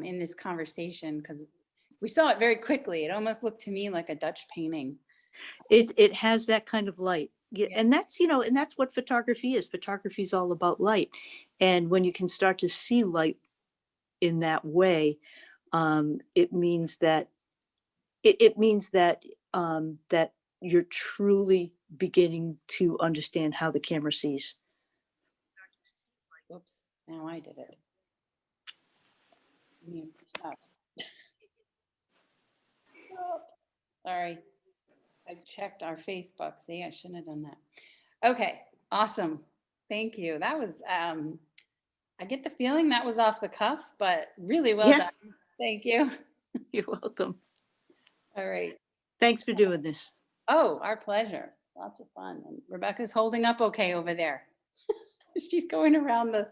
in this conversation, because we saw it very quickly. It almost looked to me like a Dutch painting. It has that kind of light. Yeah, Yeah. and that's, you know, and that's what photography is. Photography is all about light. And when you can start to see light in that way, it means that that you're truly beginning to understand how the camera sees. Whoops, now I did it. Oh. Oh, sorry, I checked our Facebook. See, I shouldn't have done that. Okay, awesome. Thank you. That was, I get the feeling that was off the cuff, but really well Yeah. done. Thank you. You're welcome. All right. Thanks for doing this. Oh, our pleasure. Lots of fun. And Rebecca's holding up okay over there. She's going around the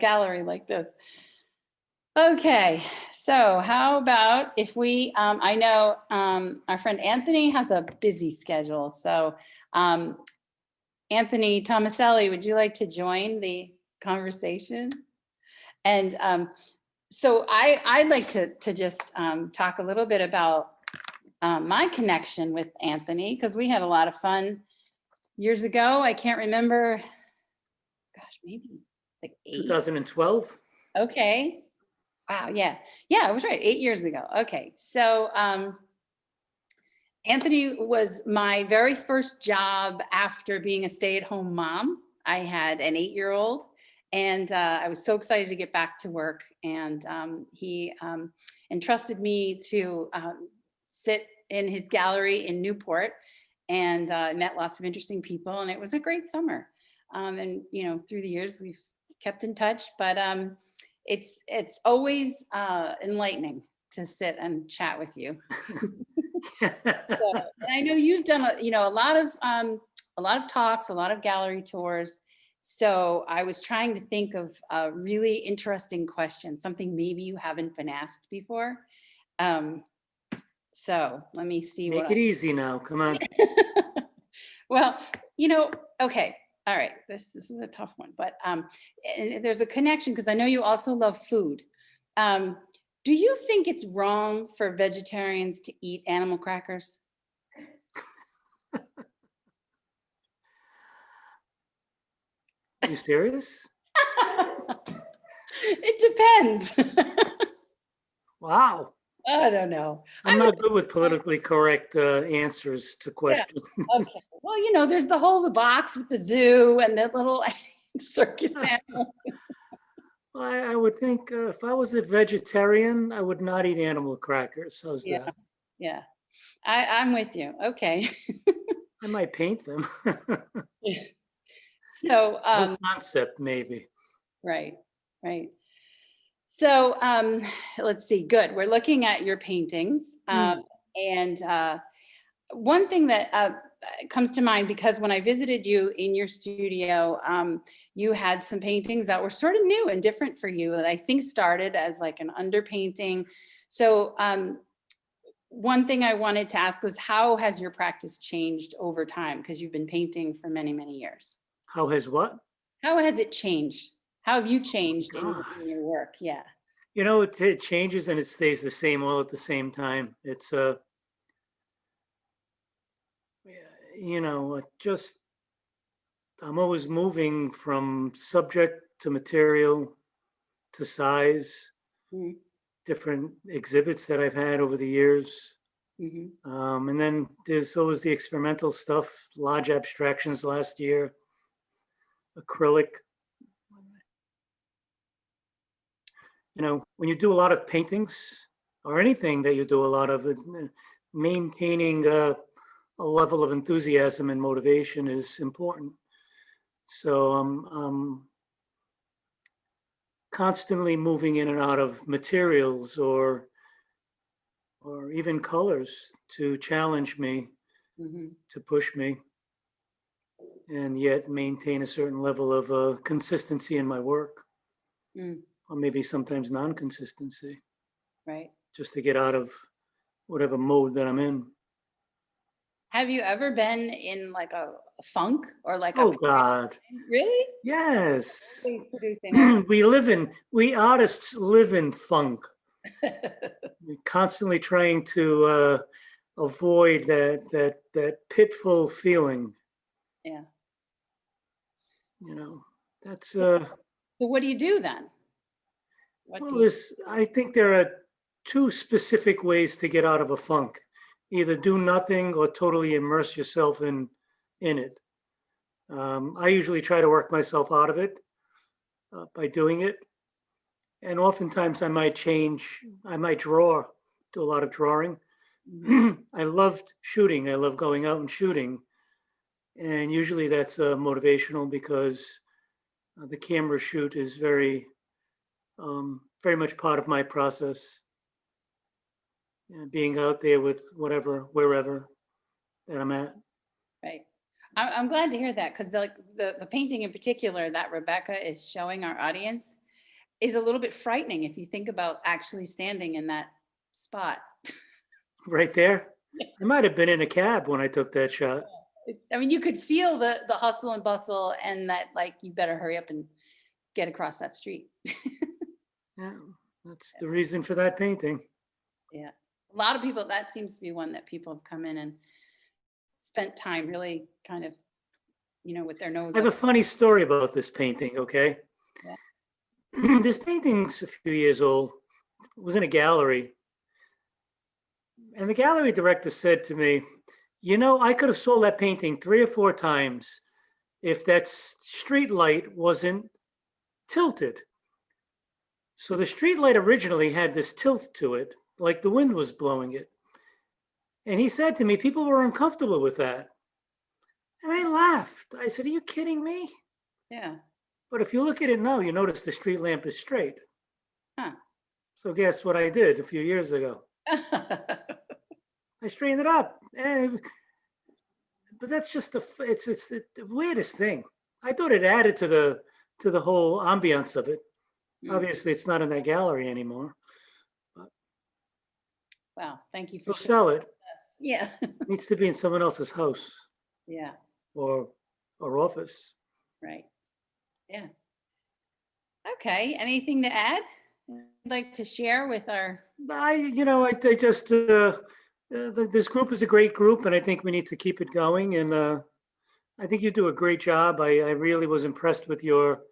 gallery like this. Okay, so how about if we, I know our friend Anthony has a busy schedule. So Anthony Tomaselli, would you like to join the conversation? And so I'd like to just talk a little bit about my connection with Anthony, because we had a lot of fun years ago. I can't remember, gosh, maybe like 2012. Okay. Wow. Yeah. Yeah, I was right. 8 years ago. Okay. So Anthony was my very first job after being a stay-at-home mom. I had an 8-year-old, and I was so excited to get back to work. And he entrusted me to sit in his gallery in Newport, and met lots of interesting people. And it was a great summer. And you know, through the years we've kept in touch, but it's always enlightening to sit and chat with you. So, and I know you've done a lot of talks, a lot of gallery tours. So I was trying to think of a really interesting question, something maybe you haven't been asked before. So let me see. Make it easy now. Come on. Well, okay. All right. This is a tough one, but and there's a connection because I know you also love food. Do you think it's wrong for vegetarians to eat animal crackers? Are you serious? It depends. Wow. I don't know. I'm not good with politically correct answers to questions. Okay. Well, there's the box with the zoo and the little circus animal. I would think if I was a vegetarian, I would not eat animal crackers. How's that? Yeah. I'm with you. Okay. I might paint them. So No concept, maybe. Right. So let's see. Good. We're looking at your paintings. And one thing that comes to mind, because when I visited you in your studio, you had some paintings that were sort of new and different for you that I think started as like an underpainting. So one thing I wanted to ask was, how has your practice changed over time? Because you've been painting for many, many years. How has what? How has it changed? How have you changed in your work? Yeah. It changes and it stays the same all at the same time. It's I'm always moving from subject to material to size, different exhibits that I've had over the years. And then there's always the experimental stuff, large abstractions last year, acrylic. When you do a lot of paintings or anything that you do a lot of, maintaining a level of enthusiasm and motivation is important. So I'm constantly moving in and out of materials or even colors to challenge me, to push me, and yet maintain a certain level of consistency in my work. Or maybe sometimes non-consistency. Right. Just to get out of whatever mode that I'm in. Have you ever been in like funk or like Oh, a God. really? Yes. What are you producing? We artists live in funk. We're constantly trying to avoid that pitful feeling. Yeah. You know, that's So what do you do then? What well, do you? I think there are two specific ways to get out of a funk. Either do nothing or totally immerse yourself in it. I usually try to work myself out of it by doing it. And oftentimes I might draw, do a lot of drawing. I loved shooting. I love going out and shooting. And usually that's motivational because the camera shoot is very much part of my process. Being out there with wherever that I'm at. Right. I'm glad to hear that because the painting in particular that Rebecca is showing our audience is a little bit frightening if you think about actually standing in that spot. Right there. I might have been in a cab when I took that shot. I mean, you could feel the hustle and bustle and that like you better hurry up and get across that street. Yeah, that's the reason for that painting. Yeah. A lot of people, that seems to be one that people have come in and spent time really kind of, with their nose. I have a funny story about this painting, okay? Yeah. This painting's a few years old. It was in a gallery. And the gallery director said to me, I could have sold that painting 3 or 4 times if that street light wasn't tilted. So the street light originally had this tilt to it, like the wind was blowing it. And he said to me, people were uncomfortable with that. And I laughed. I said, are you kidding me? Yeah. But if you look at it now, you notice the street lamp is straight. Huh. So guess what I did a few years ago? I straightened it up. But that's just it's the weirdest thing. I thought it added to the whole ambiance of it. Obviously, it's not in that gallery anymore. But wow, thank you for we'll sell it. Yeah. It needs to be in someone else's house. Yeah. Or office. Right. Yeah. Okay. Anything to add? You'd like to share with our? I just this group is a great group, and I think we need to keep it going. And I think you do a great job. I really was impressed with your.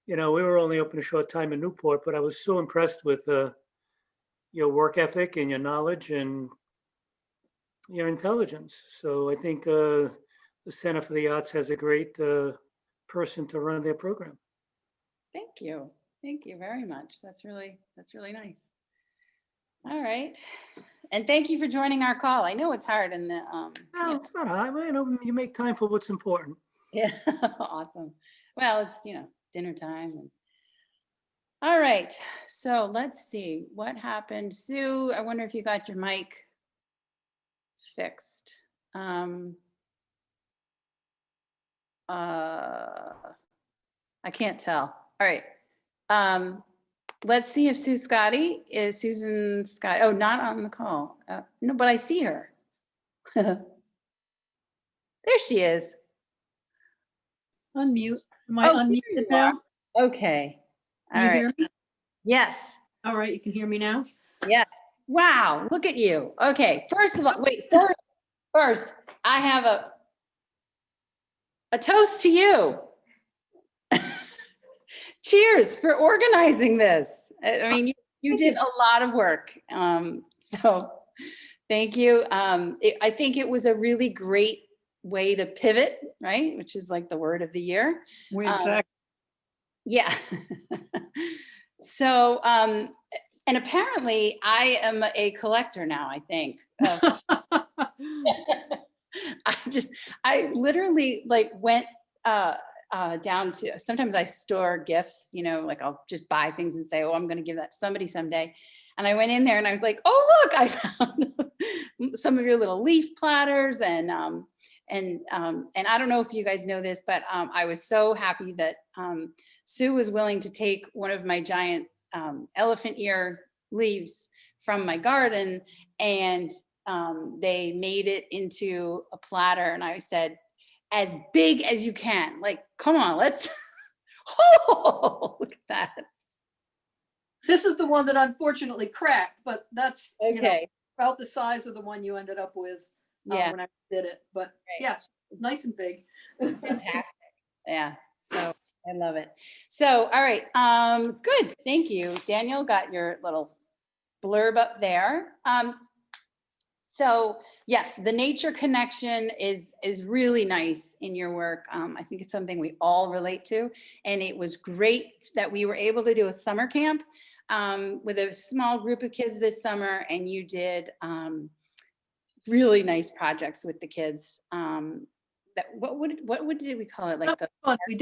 We were only open a short time in Newport, but I was so impressed with your work ethic and your knowledge and your intelligence. So I think the Center for the Arts has a great person to run their program. Thank you. Thank you very much. That's really nice. All right. And thank you for joining our call. I know it's hard in the Well, it's not hard. You make time for what's important. Yeah. Awesome. Well, it's dinner time. All right. So let's see what happened. Sue, I wonder if you got your mic fixed. I can't tell. All right. Let's see if Susan Scotti. Oh, not on the call. No, but I see her. There she is. Unmute. Am I Oh, there unmuted you now? Okay. All Can you right. hear me? Yes. All right, you can hear me now? Yes. Wow. Look at you. Okay. First of all, wait, first, I have a toast to you. Cheers for organizing this. I mean, you did a lot of work. So thank you. I think it was a really great way to pivot, right? Which is like the word of the year. Exactly. Yeah. So, and apparently I am a collector now, I think. I literally like went down to, sometimes I store gifts, like I'll just buy things and say, oh, I'm going to give that to somebody someday. And I went in there and I was like, oh, look, I found some of your little leaf platters. And I don't know if you guys know this, but I was so happy that Sue was willing to take one of my giant elephant ear leaves from my garden, and they made it into a platter. And I said, as big as you can. Like, come on, let's, oh, look at that. This is the one that unfortunately cracked, but that's, you know, Okay. about the size of the one you ended up with Yeah, when I did it. But yes, nice and big. fantastic. Yeah, so I love it. So, all right, good, thank you. Daniel got your little blurb up there. So yes, the nature connection is really nice in your work. I think it's something we all relate to, and it was great that we were able to do a summer camp with a small group of kids this summer, and you did really nice projects with the kids. That what did we call it? Like the Fun. We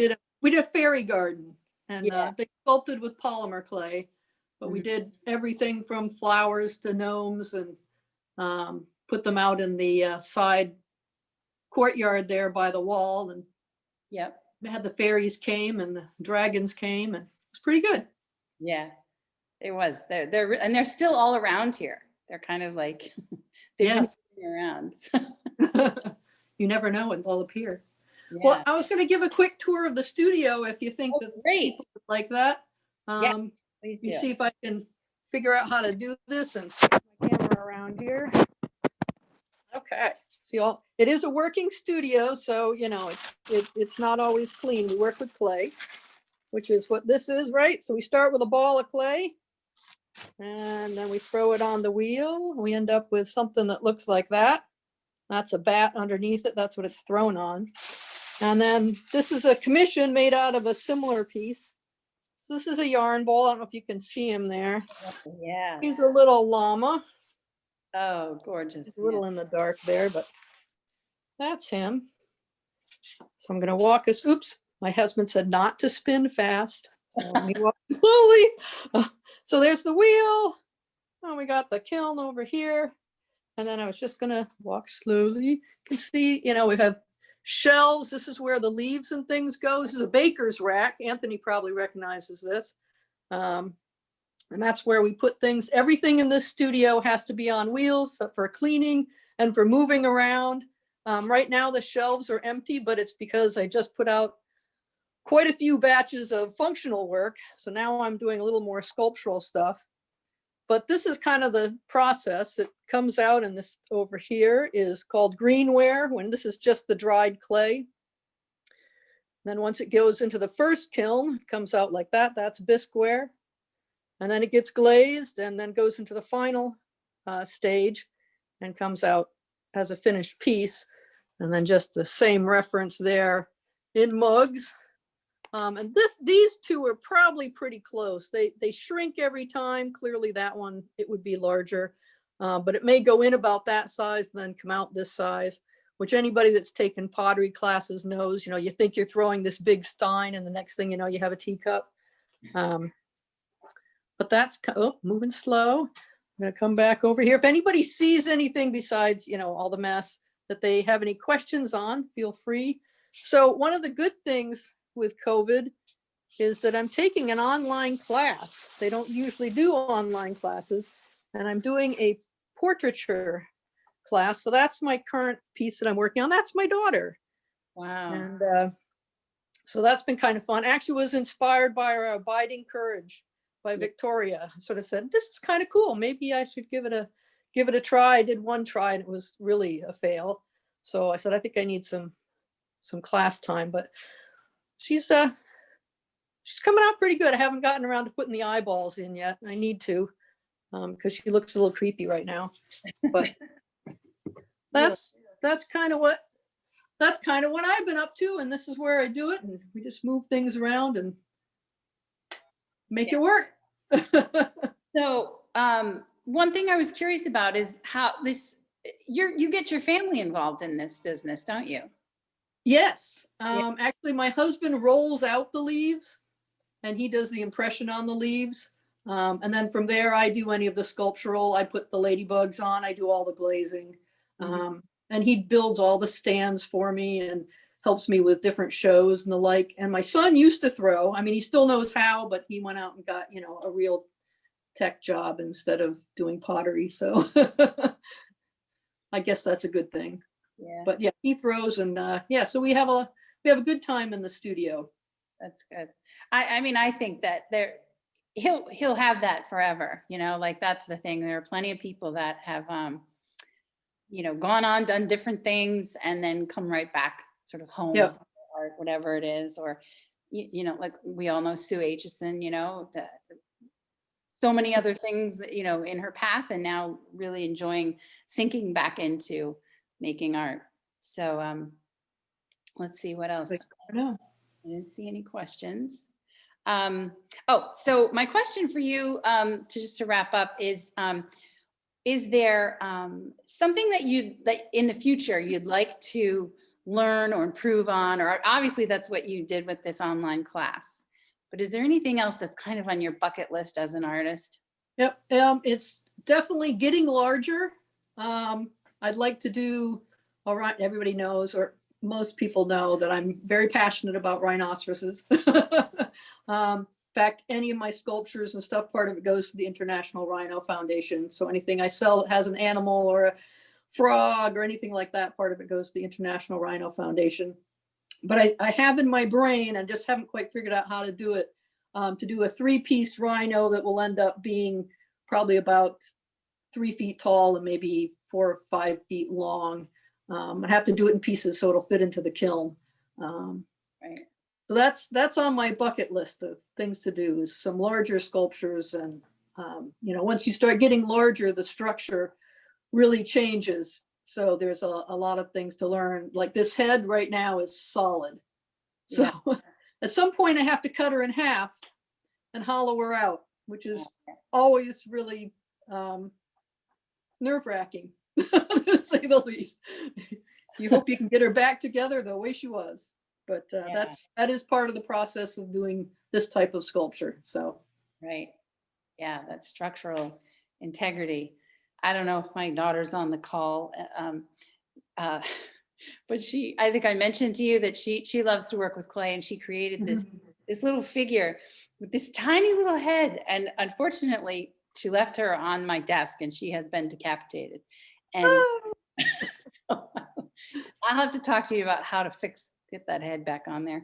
did a fairy garden, and Yeah. they sculpted with polymer clay, but we did everything from flowers to gnomes, and put them out in the side courtyard there by the wall, and Yep. we had the fairies came and the dragons came, and it was pretty good. Yeah, it was. They're still all around here. They're kind of like they've Yes. been around. You never know when they'll appear. Yeah. Well, I was going to give a quick tour of the studio if you think Oh, that great. people would like that. Yeah. Please You do. see if I can figure out how to do this and switch my camera around here. Okay. See, it is a working studio, so you know it's not always clean. We work with clay, which is what this is, right? So we start with a ball of clay, and then we throw it on the wheel. We end up with something that looks like that. That's a bat underneath it. That's what it's thrown on. And then this is a commission made out of a similar piece. So this is a yarn ball. I don't know if you can see him there. Yeah. He's a little llama. Oh, gorgeous. It's a little in the dark there, but that's him. So I'm going to walk us. Oops, my husband said not to spin fast. So let me walk slowly. So there's the wheel. Oh, we got the kiln over here. And then I was just going to walk slowly. You can see, you know, we have shelves. This is where the leaves and things go. This is a baker's rack. Anthony probably recognizes this. And that's where we put things. Everything in this studio has to be on wheels for cleaning and for moving around. Right now the shelves are empty, but it's because I just put out quite a few batches of functional work. So now I'm doing a little more sculptural stuff. But this is kind of the process. It comes out, and this over here is called greenware, when this is just the dried clay. Then once it goes into the first kiln, it comes out like that. That's bisqueware. And then it gets glazed and then goes into the final stage and comes out as a finished piece. And then just the same reference there in mugs. And these two are probably pretty close. They shrink every time. Clearly that one, it would be larger, but it may go in about that size and then come out this size, which anybody that's taken pottery classes knows. You know, you think you're throwing this big stein and the next thing you know, you have a teacup. But that's moving slow. I'm going to come back over here. If anybody sees anything besides, you know, all the mess that they have any questions on, feel free. So one of the good things with COVID is that I'm taking an online class. They don't usually do online classes, and I'm doing a portraiture class. So that's my current piece that I'm working on. That's my daughter. Wow. And so that's been kind of fun. Actually was inspired by our Abiding Courage by Victoria. Sort of said, this is kind of cool. Maybe I should give it a try. I did one try and it was really a fail. So I said, I think I need some class time, but she's coming out pretty good. I haven't gotten around to putting the eyeballs in yet. I need to, because she looks a little creepy right now. But that's kind of what I've been up to, and this is where I do it. And we just move things around and make it work. So one thing I was curious about is how you get your family involved in this business, don't you? Yes. Actually, my husband rolls out the leaves and he does the impression on the leaves. And then from there, I do any of the sculptural. I put the ladybugs on. I do all the glazing. And he builds all the stands for me and helps me with different shows and the like. And my son used to throw. I mean, he still knows how, but he went out and got, you know, a real tech job instead of doing pottery. So I guess that's a good thing. Yeah, But yeah, he throws and yeah, so we have a good time in the studio. that's good. I mean, I think that he'll have that forever, you know, like that's the thing. There are plenty of people that have, you know, gone on, done different things and then come right back sort of home Yeah. or whatever it is, or, you know, like we all know Sue Aitchison, you know, so many other things, you know, in her path and now really enjoying sinking back into making art. So let's see what else. I know. I didn't see any questions. Oh, so my question for you, to wrap up is there something that in the future you'd like to learn or improve on, or obviously that's what you did with this online class, but is there anything else that's kind of on your bucket list as an artist? Yep. It's definitely getting larger. I'd like to do, all right, everybody knows, or most people know that I'm very passionate about rhinoceroses. In fact, any of my sculptures and stuff, part of it goes to the International Rhino Foundation. So anything I sell that has an animal or a frog or anything like that, part of it goes to the International Rhino Foundation. But I have in my brain, I just haven't quite figured out how to do it, to do a 3-piece rhino that will end up being probably about 3 feet tall and maybe 4 or 5 feet long. I have to do it in pieces so it'll fit into the kiln. Right. So that's on my bucket list of things to do, is some larger sculptures. And you know, once you start getting larger, the structure really changes. So there's a lot of things to learn. Like this head right now is solid. So Yeah. at some point I have to cut her in half and hollow her out, which is always really nerve-wracking, to say the least. You hope you can get her back together the way she was. But that is part of the process of doing this type of sculpture. So Right. Yeah, that's structural integrity. I don't know if my daughter's on the call, but I think I mentioned to you that she loves to work with clay, and she created this little figure with this tiny little head. And unfortunately, she left her on my desk and she has been decapitated. And so I'll have to talk to you about how to get that head back on there.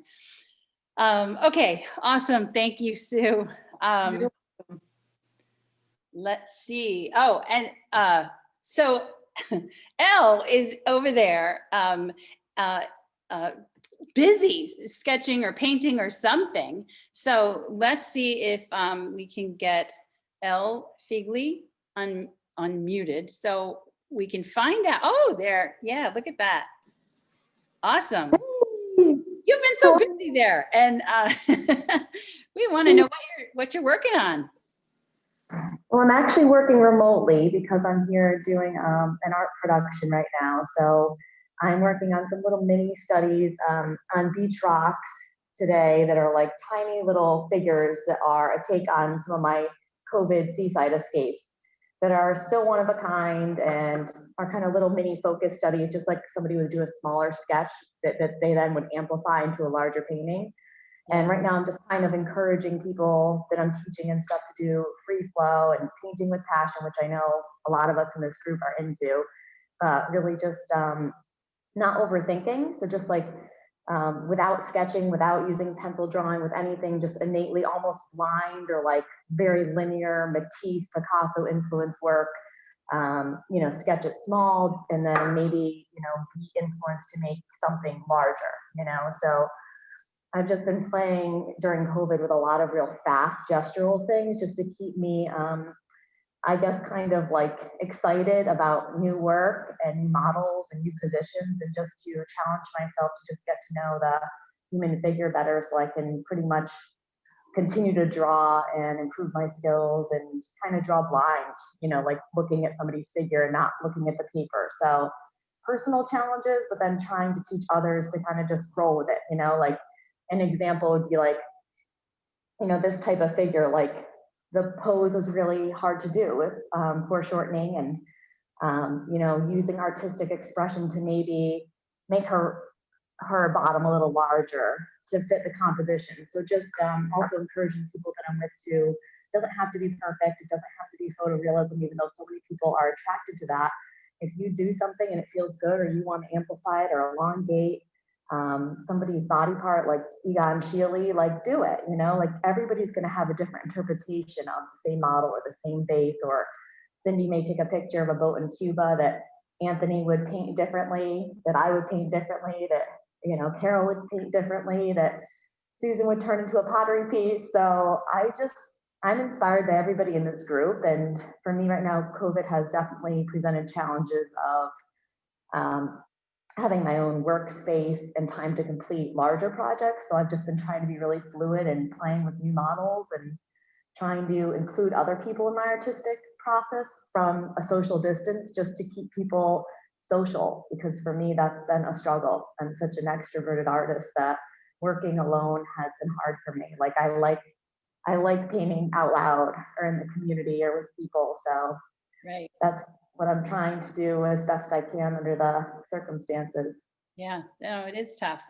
Okay, awesome. Thank you, Sue. Let's see. Oh, and so Elle is over there busy sketching or painting or something. So let's see if we can get Elle Figley unmuted so we can find out. Oh, there. Yeah, look at that. Awesome. You've been so busy there, and we want to know what you're working on. Well, I'm actually working remotely because I'm here doing an art production right now. So I'm working on some little mini studies on beach rocks today that are like tiny little figures that are a take on some of my COVID seaside escapes that are still one of a kind and are kind of little mini focus studies, just like somebody would do a smaller sketch that they then would amplify into a larger painting. And right now I'm just kind of encouraging people that I'm teaching and stuff to do free flow and painting with passion, which I know a lot of us in this group are into, really just not overthinking. So just like without sketching, without using pencil drawing, with anything, just innately almost blind or like very linear Matisse, Picasso influence work. You know, sketch it small and then maybe, you know, be influenced to make something larger, you know. So I've just been playing during COVID with a lot of real fast gestural things just to keep me, I guess, kind of like excited about new work and new models and new positions, and just to challenge myself to just get to know the human figure better so I can pretty much continue to draw and improve my skills and kind of draw blind, you know, like looking at somebody's figure and not looking at the paper. So personal challenges, but then trying to teach others to kind of just roll with it, you know. Like an example would be like, you know, this type of figure, like the pose is really hard to do with foreshortening and, you know, using artistic expression to maybe make her bottom a little larger to fit the composition. So just also encouraging people that I'm with to, doesn't have to be perfect. It doesn't have to be photorealism, even though so many people are attracted to that. if you do something and it feels good, or you want to amplify it or elongate somebody's body part, like Egon Schiele, like do it, you know, like everybody's going to have a different interpretation of the same model or the same base. Or Cindy may take a picture of a boat in Cuba that Anthony would paint differently, that I would paint differently, that, you know, Carol would paint differently, that Susan would turn into a pottery piece. So I'm inspired by everybody in this group. And for me right now, COVID has definitely presented challenges of having my own workspace and time to complete larger projects. So I've just been trying to be really fluid and playing with new models and trying to include other people in my artistic process from a social distance, just to keep people social, because for me, that's been a struggle. I'm such an extroverted artist that working alone has been hard for me. Like I like painting out loud or in the community or with people. So Right. that's what I'm trying to do as best I can under the circumstances. Yeah, no, it is tough.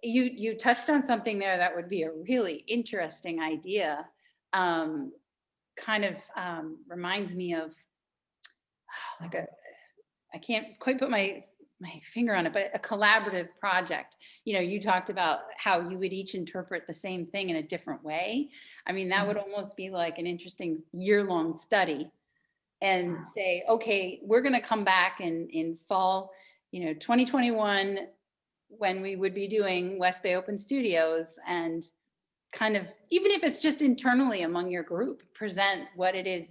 You touched on something there that would be a really interesting idea. Kind of reminds me of like I can't quite put my finger on it, but a collaborative project. You know, you talked about how you would each interpret the same thing in a different way. I mean, that would almost be like an interesting year-long study, and say, okay, we're going to come back in fall, 2021, when we would be doing West Bay Open Studios, and kind of, even if it's just internally among your group, present what it is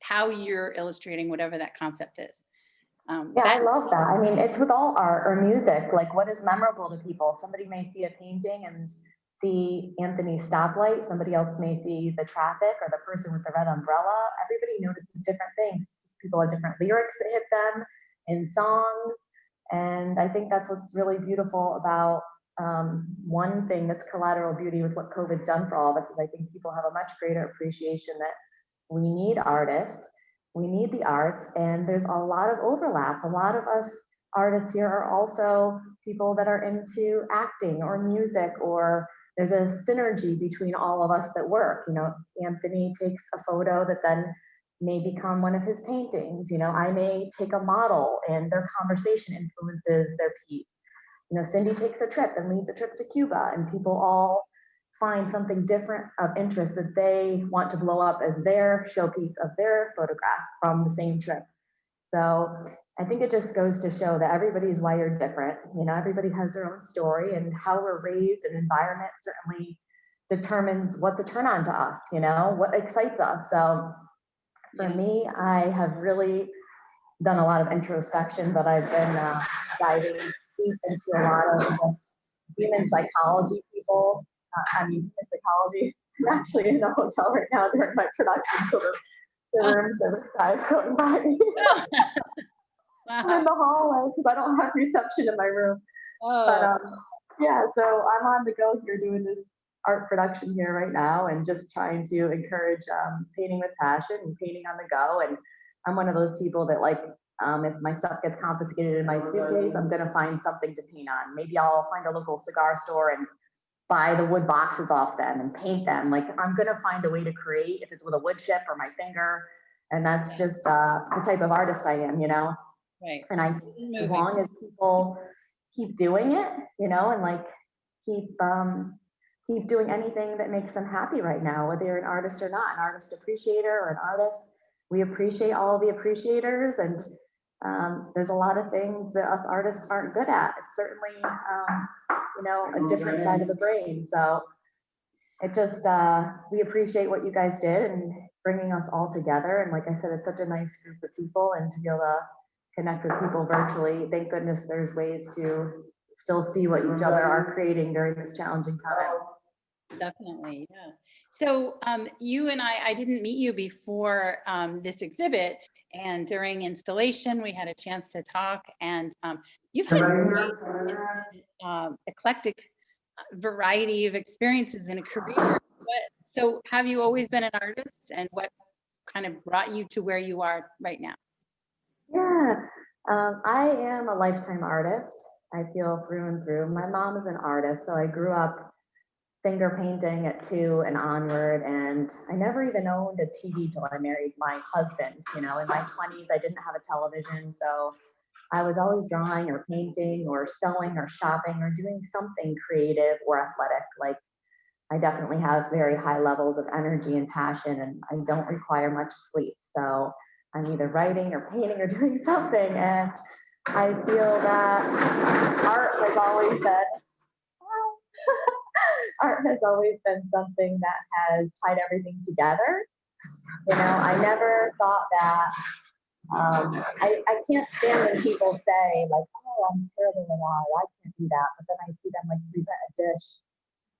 how you're illustrating whatever that concept is. Yeah, I love that. I mean, it's with all art or music, like what is memorable to people. Somebody may see a painting and see Anthony's stoplight. Somebody else may see the traffic or the person with the red umbrella. Everybody notices different things. People have different lyrics that hit them in songs. And I think that's what's really beautiful about one thing that's collateral beauty with what COVID's done for all of us, is I think people have a much greater appreciation that we need artists, we need the arts, and there's a lot of overlap. A lot of us artists here are also people that are into acting or music, or there's a synergy between all of us that work. You know, Anthony takes a photo that then may become one of his paintings. You know, I may take a model and their conversation influences their piece. You know, Cindy takes a trip and leads a trip to Cuba, and people all find something different of interest that they want to blow up as their showpiece of their photograph from the same trip. So I think it just goes to show that everybody's wired different. You know, everybody has their own story, and how we're raised and environment certainly determines what's a turn on to us, you know, what excites us. So for me, I have really done a lot of introspection, but I've been diving deep into a lot of just human psychology people. Human psychology. I'm actually in a hotel right now during my production, so the room service guys going by me. I'm in the hallway because I don't have reception in my room. But yeah, so I'm on the go here doing this art production here right now, and just trying to encourage painting with passion and painting on the go. And I'm one of those people that, like, if my stuff gets confiscated in my suitcase, I'm gonna find something to paint on. Maybe I'll find a local cigar store and buy the wood boxes off them and paint them. Like, I'm gonna find a way to create, if it's with a wood chip or my finger. And that's just the type of artist I am, you know? Right. And as long as people keep doing it, you know, and like keep doing anything that makes them happy right now, whether you're an artist or not, an artist appreciator or an artist, we appreciate all the appreciators. And there's a lot of things that us artists aren't good at. It's certainly, you know, a different side of the brain. So it just, we appreciate what you guys did and bringing us all together. And like I said, it's such a nice group of people, and to be able to connect with people virtually. Thank goodness there's ways to still see what each other are creating during this challenging time. Definitely, yeah. So you and I didn't meet you before this exhibit, and during installation, we had a chance to talk, and you've had an eclectic variety of experiences in a career. So have you always been an artist, and what kind of brought you to where you are right now? Yeah, I am a lifetime artist. I feel through and through. My mom is an artist, so I grew up finger painting at 2 and onward. And I never even owned a TV till I married my husband. You know, in my 20s, I didn't have a television. So I was always drawing or painting or sewing or shopping or doing something creative or athletic. Like, I definitely have very high levels of energy and passion, and I don't require much sleep. So I'm either writing or painting or doing something. And I feel that art has always been art has always been something that has tied everything together. You know, I never thought that I can't stand when people say like, oh, I'm terrible at art, I can't do that. But then I see them like present a dish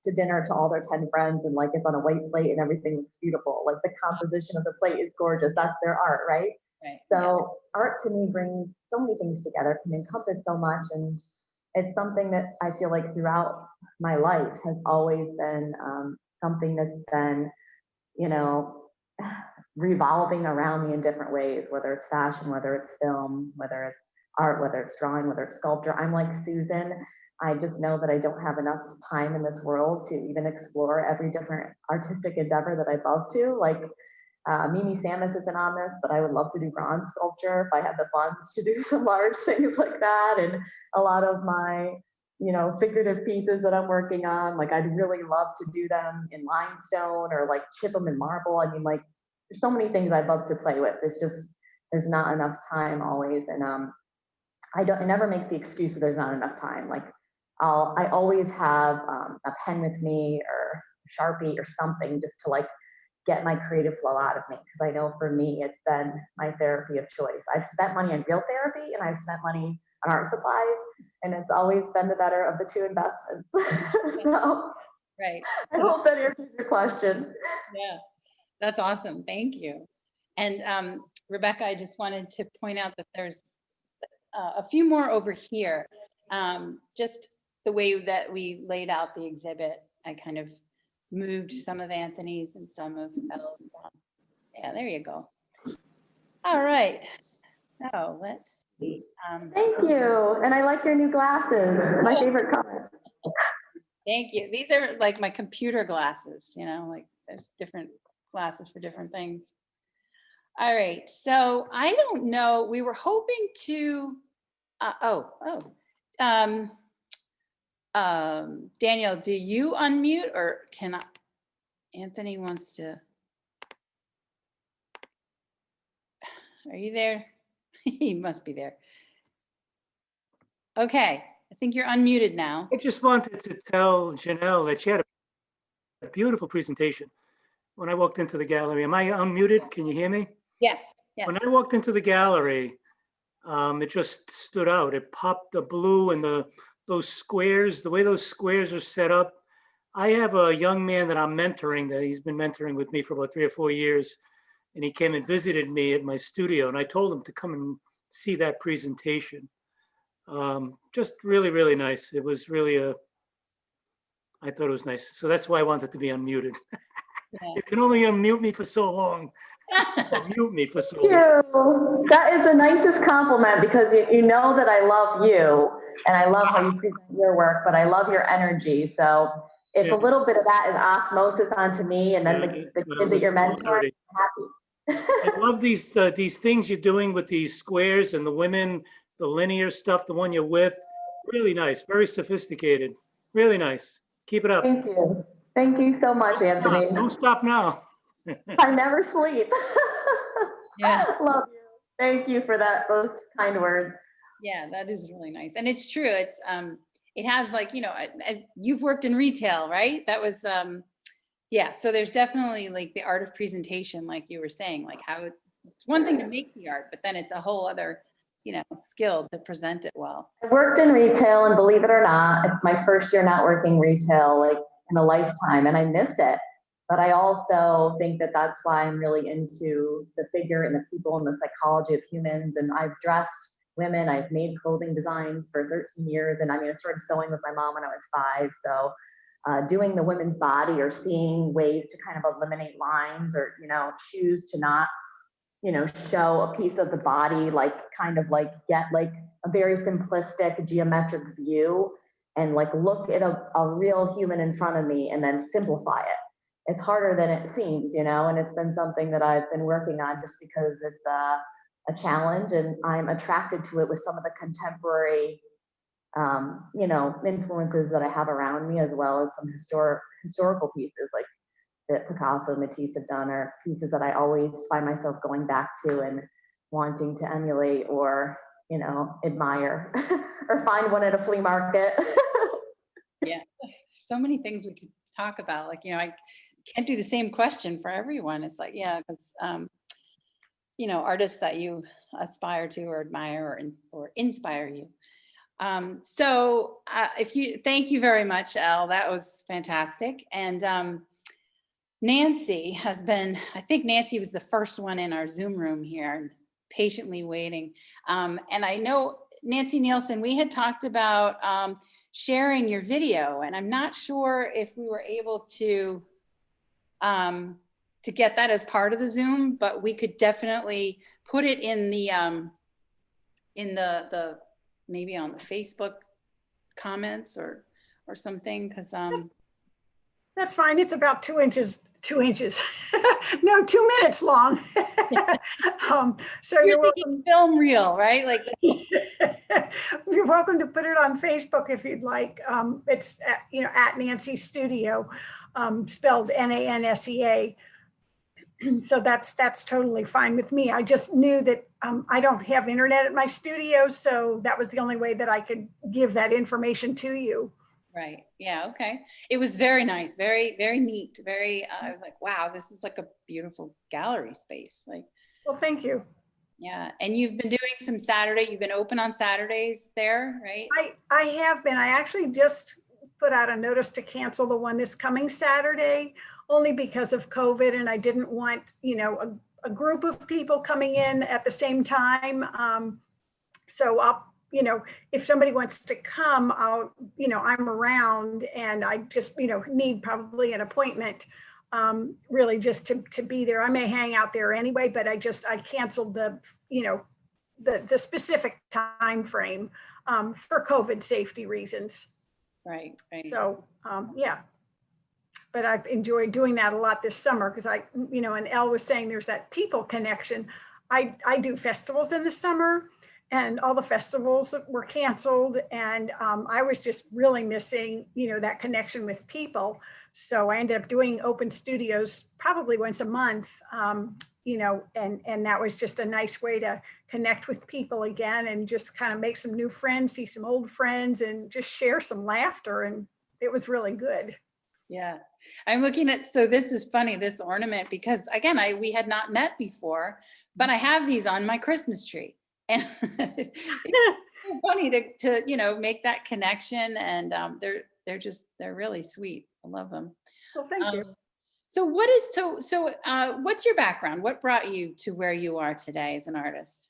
to dinner to all their 10 friends and like it's on a white plate and everything looks beautiful. Like the composition of the plate is gorgeous. That's their art, right? Right. So art to me brings so many things together, can encompass so much. And it's something that I feel like throughout my life has always been something that's been, you know, revolving around me in different ways, whether it's fashion, whether it's film, whether it's art, whether it's drawing, whether it's sculpture. I'm like Susan. I just know that I don't have enough time in this world to even explore every different artistic endeavor that I'd love to. Like Mimi Samus isn't on this, but I would love to do bronze sculpture if I had the funds to do some large things like that. And a lot of my, you know, figurative pieces that I'm working on, like I'd really love to do them in limestone or like chip them in marble. I mean, like there's so many things I'd love to play with. It's just, there's not enough time always. And I never make the excuse that there's not enough time. Like I always have a pen with me or a Sharpie or something just to like get my creative flow out of me. Because I know for me, it's been my therapy of choice. I've spent money on real therapy and I've spent money on art supplies, and it's always been the better of the two investments. So Right. I hope that answers your question. Yeah, that's awesome. Thank you. And Rebecca, I just wanted to point out that there's a few more over here. Just the way that we laid out the exhibit, I kind of moved some of Anthony's and some of Elle's. Yeah, there you go. All right. So let's see. Thank you. And I like your new glasses. My favorite color. Thank you. These are like my computer glasses, you know, like there's different glasses for different things. All right. So I don't know. We were hoping to, Daniel, do you unmute or can I? Anthony wants to. Are you there? He must be there. Okay. I think you're unmuted now. I just wanted to tell Janelle that she had a beautiful presentation when I walked into the gallery. Am I unmuted? Can you hear me? Yes. Yes. When I walked into the gallery, it just stood out. It popped the blue and those squares, the way those squares are set up. I have a young man that I'm mentoring, that he's been mentoring with me for about 3 or 4 years. And he came and visited me at my studio, and I told him to come and see that presentation. Just really, really nice. It was really I thought it was nice. So that's why I wanted to be unmuted. Yeah. You can only unmute me for so long. Mute me for so long. You. That is the nicest compliment, because you know that I love you and I love how you present your work, but I love your energy. So if a little bit of that is osmosis onto me, and then the kid that you're mentoring, I'm happy. I love these things you're doing with these squares and the women, the linear stuff, the one you're with. Really nice, very sophisticated, really nice. Keep it up. Thank you. Thank you so much, Anthony. Don't stop now. I never sleep. Yeah. Love you. Thank you for those kind words. Yeah, that is really nice. And it's true. It's it has, like, you know, you've worked in retail, right? That was yeah. So there's definitely like the art of presentation, like you were saying, like how it's one thing to make the art, but then it's a whole other, you know, skill to present it well. I worked in retail, and believe it or not, it's my first year not working retail like in a lifetime, and I miss it. But I also think that that's why I'm really into the figure and the people and the psychology of humans. And I've dressed women, I've made clothing designs for 13 years. And I mean, I started sewing with my mom when I was 5. So doing the women's body, or seeing ways to kind of eliminate lines, or, you know, choose to not, you know, show a piece of the body, like kind of like get like a very simplistic geometric view, and like look at a real human in front of me and then simplify it. It's harder than it seems, and it's been something that I've been working on just because it's a challenge, and I'm attracted to it with some of the contemporary, influences that I have around me, as well as some historical pieces like that Picasso, Matisse have done, or pieces that I always find myself going back to and wanting to emulate or, admire or find one at a flea market. Yeah, so many things we could talk about. Like, I can't do the same question for everyone. It's like, yeah, because, artists that you aspire to or admire or inspire you. Thank you very much, Elle. That was fantastic. And Nancy I think Nancy was the first one in our Zoom room here, patiently waiting. And I know, Nancy Nielsen, we had talked about sharing your video, and I'm not sure if we were able to get that as part of the Zoom, but we could definitely put it in the maybe on the Facebook comments or something, because That's fine. It's about 2 inches. No, 2 minutes long. So you're welcome. Film reel, right? Like You're welcome to put it on Facebook if you'd like. It's at Nancy Studio, spelled NANSEA. So that's totally fine with me. I just knew that I don't have internet at my studio, so that was the only way that I could give that information to you. right. Yeah. Okay. It was very nice. Very, very neat. Very, I was like, wow, this is like a beautiful gallery space. Like, Well, thank you. yeah. And you've been doing some you've been open on Saturdays there, right? I have been. I actually just put out a notice to cancel the one this coming Saturday, only because of COVID, and I didn't want, a group of people coming in at the same time. So I'll, if somebody wants to come, I'm around, and I just, need probably an appointment, really just to be there. I may hang out there anyway, but I canceled the specific time frame for COVID safety reasons. Right. Right. So, yeah. But I've enjoyed doing that a lot this summer because and Elle was saying there's that people connection. I do festivals in the summer, and all the festivals were canceled, and I was just really missing, that connection with people. So I ended up doing open studios probably once a month, and that was just a nice way to connect with people again and just kind of make some new friends, see some old friends, and just share some laughter. And it was really good. Yeah. I'm looking at, so this is funny, this ornament, because again, we had not met before, but I have these on my Christmas tree. And it's so funny to make that connection, and they're really sweet. I love them. Well, thank you. So what's your background? What brought you to where you are today as an artist?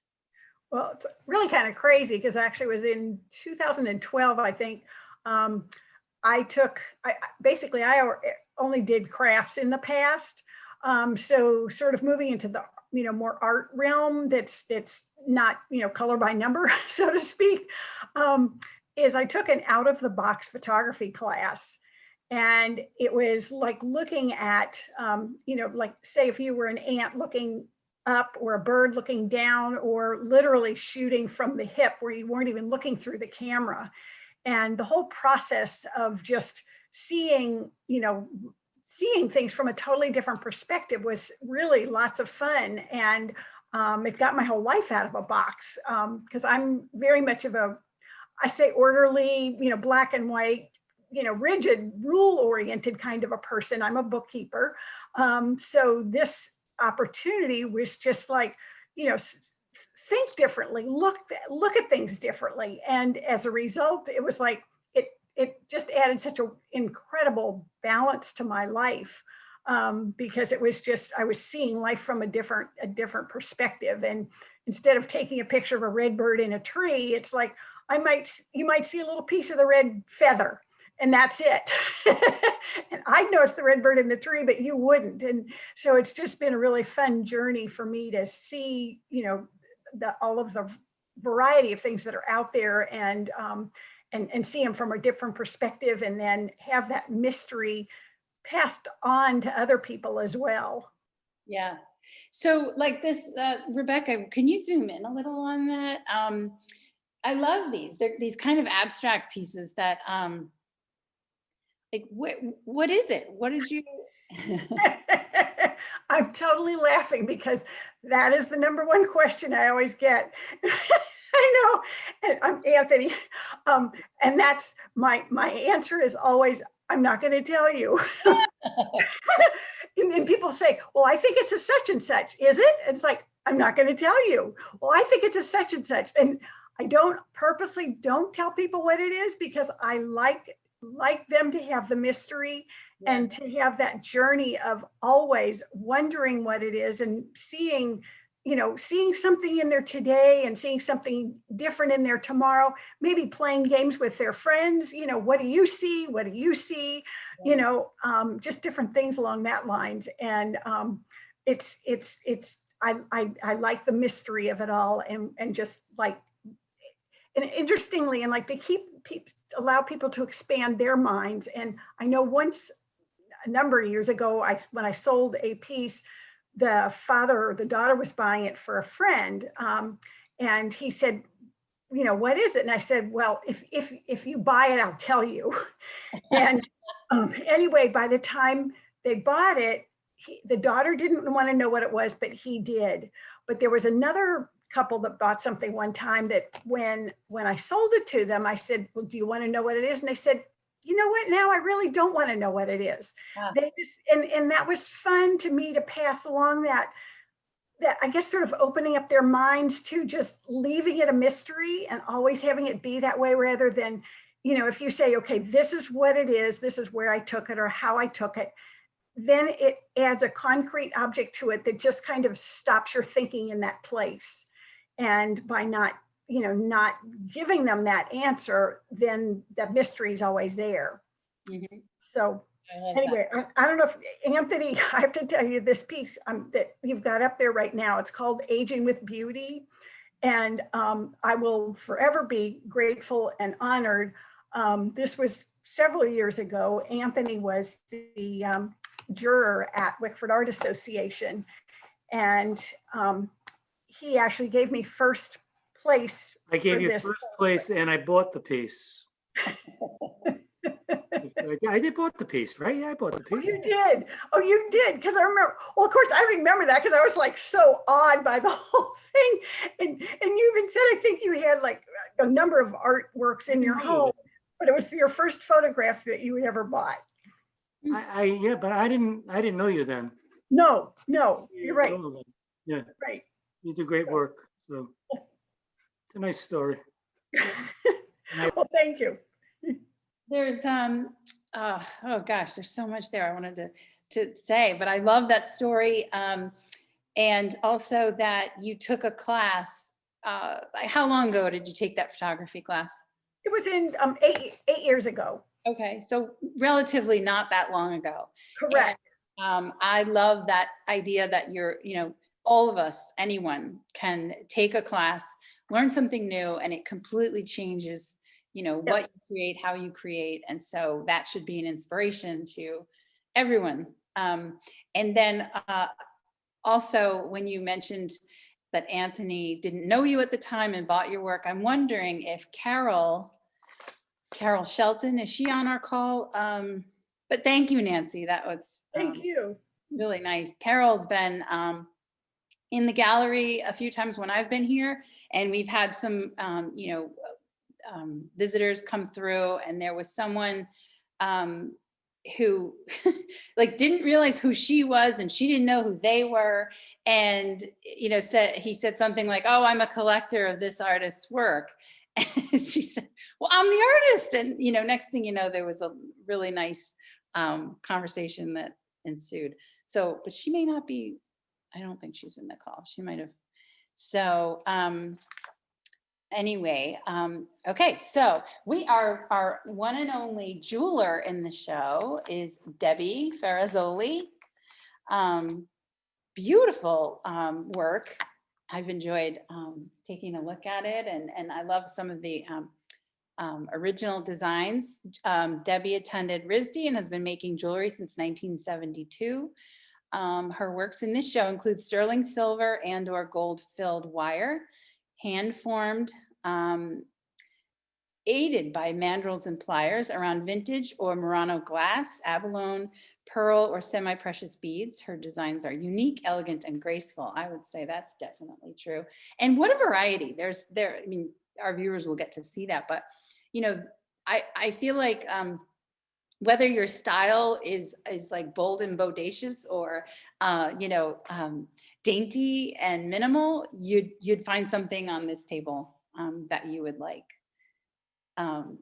Well, it's really kind of crazy because actually it was in 2012, I think. I only did crafts in the past. So sort of moving into the, more art realm that's not, color by number, so to speak, is I took an out of the box photography class. And it was like looking at, like say if you were an ant looking up or a bird looking down, or literally shooting from the hip where you weren't even looking through the camera. And the whole process of just seeing things from a totally different perspective was really lots of fun. And it got my whole life out of a box, because I'm very much of I say orderly, black and white, rigid, rule-oriented kind of a person. I'm a bookkeeper. So this opportunity was just like, think differently, look at things differently. And as a result, it was like, it just added such an incredible balance to my life, because it was just, I was seeing life from a different perspective. And instead of taking a picture of a red bird in a tree, it's like, you might see a little piece of the red feather, and that's it. And I'd notice the red bird in the tree, but you wouldn't. And so it's just been a really fun journey for me to see, all of the variety of things that are out there, and and see them from a different perspective, and then have that mystery passed on to other people as well. Yeah. So like this, Rebecca, can you zoom in a little on that? I love these. They're these kind of abstract pieces that, like, what is it? What did you? I'm totally laughing because that is the number one question I always get. I know, and I'm Anthony, and that's my answer is always, I'm not going to tell you. And people say, well, I think it's a such and such. Is it? It's like, I'm not going to tell you. Well, I think it's a such and such. And I purposely don't tell people what it is, because I like them to have the mystery and to have that journey of always wondering what it is and seeing something in there today and seeing something different in there tomorrow, maybe playing games with their friends. What do you see? What do you see? Just different things along that lines. And I like the mystery of it all, and just like, and interestingly, and like they allow people to expand their minds. And I know once, a number of years ago, when I sold a piece, the father or the daughter was buying it for a friend, and he said, what is it? And I said, well, if you buy it, I'll tell you. And anyway, by the time they bought it, the daughter didn't want to know what it was, but he did. But there was another couple that bought something one time that when I sold it to them, I said, well, do you want to know what it is? And they said, you know what, now I really don't want to know what it is. Wow. They just, and that was fun to me to pass along that I guess sort of opening up their minds to just leaving it a mystery and always having it be that way, rather than, if you say, okay, this is what it is, this is where I took it or how I took it, then it adds a concrete object to it that just kind of stops your thinking in that place. And by not giving them that answer, then the mystery is always there. Mhm. So anyway, I don't know if Anthony, I have to tell you this piece that you've got up there right now. It's called Aging with Beauty. And I will forever be grateful and honored. This was several years ago. Anthony was the juror at Wickford Art Association. And he actually gave me first place. I gave you first place and I bought the piece. I did bought the piece, right? Yeah, I bought the piece. You did. Oh, you did. Because I remember, well, of course, I remember that because I was like so awed by the whole thing. And you even said, I think you had like a number of artworks in your home, but it was your first photograph that you had ever bought. Yeah, but I didn't know you then. No, you're right. Yeah. Right. You do great work. So it's a nice story. Well, thank you. There's oh gosh, there's so much there I wanted to say, but I love that story, and also that you took a class. How long ago did you take that photography class? It was in 8 years ago. Okay, so relatively not that long ago. Correct. And, I love that idea that all of us, anyone can take a class, learn something new, and it completely changes what you create, how you create. And so that should be an inspiration to everyone. And then also when you mentioned that Anthony didn't know you at the time and bought your work, I'm wondering if Carol Shelton, is she on our call? But thank you, Nancy. That was Thank you. really nice. Carol's been in the gallery a few times when I've been here, and we've had some, visitors come through, and there was someone who like didn't realize who she was, and she didn't know who they were, and he said something like, oh, I'm a collector of this artist's work, and she said, well, I'm the artist. And next thing you know, there was a really nice conversation that ensued. So, but she may not be, I don't think she's in the call. She might have. So anyway, okay, so our one and only jeweler in the show is Debbie Farazzoli. Beautiful work. I've enjoyed taking a look at it, and I love some of the original designs. Debbie attended RISD and has been making jewelry since 1972. Her works in this show include sterling silver and or gold filled wire, hand formed, aided by mandrels and pliers around vintage or Murano glass, abalone, pearl, or semi-precious beads. Her designs are unique, elegant, and graceful. I would say that's definitely true. And what a variety. I mean, our viewers will get to see that, but you know, I feel like whether your style is like bold and bodacious or dainty and minimal, you'd find something on this table that you would like.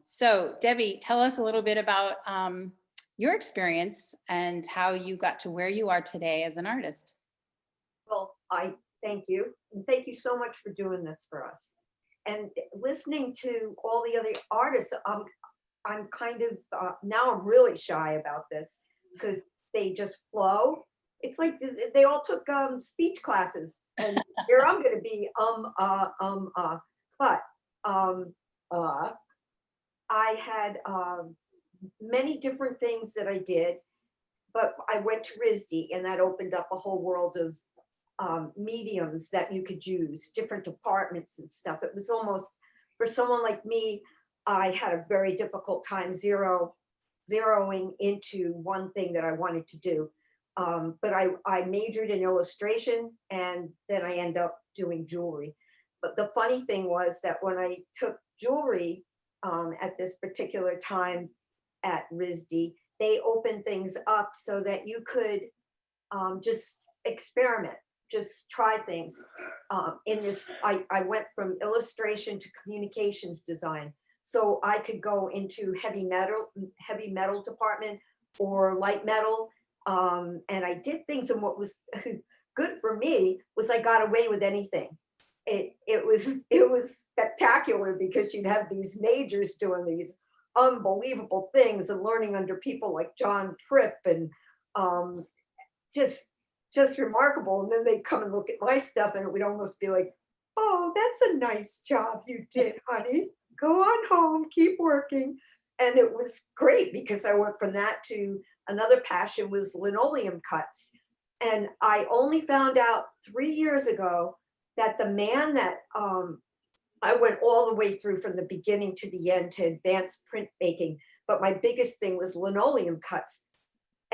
So Debbie, tell us a little bit about your experience and how you got to where you are today as an artist. Well, I thank you. And thank you so much for doing this for us. And listening to all the other artists, I'm kind of, now I'm really shy about this because they just flow. It's like they all took speech classes and here I'm going to be, but I had many different things that I did, but I went to RISD and that opened up a whole world of mediums that you could use, different departments and stuff. It was almost, for someone like me, I had a very difficult time zeroing into one thing that I wanted to do. But I majored in illustration and then I ended up doing jewelry. But the funny thing was that when I took jewelry at this particular time at RISD, they opened things up so that you could just experiment, just try things. In this, I went from illustration to communications design. So I could go into heavy metal department or light metal. And I did things, and what was good for me was I got away with anything. It was spectacular because you'd have these majors doing these unbelievable things and learning under people like John Pripp and just remarkable. And then they'd come and look at my stuff and it would almost be like, oh, that's a nice job you did, honey. Go on home, keep working. And it was great because I went from that to another passion was linoleum cuts. And I only found out 3 years ago that the man that I went all the way through from the beginning to the end to advanced printmaking, but my biggest thing was linoleum cuts.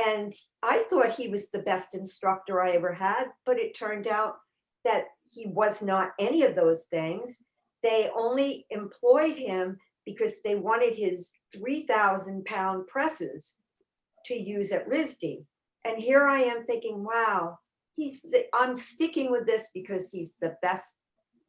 And I thought he was the best instructor I ever had, but it turned out that he was not any of those things. They only employed him because they wanted his 3,000-pound presses to use at RISD. And here I am thinking, wow, I'm sticking with this because he's the best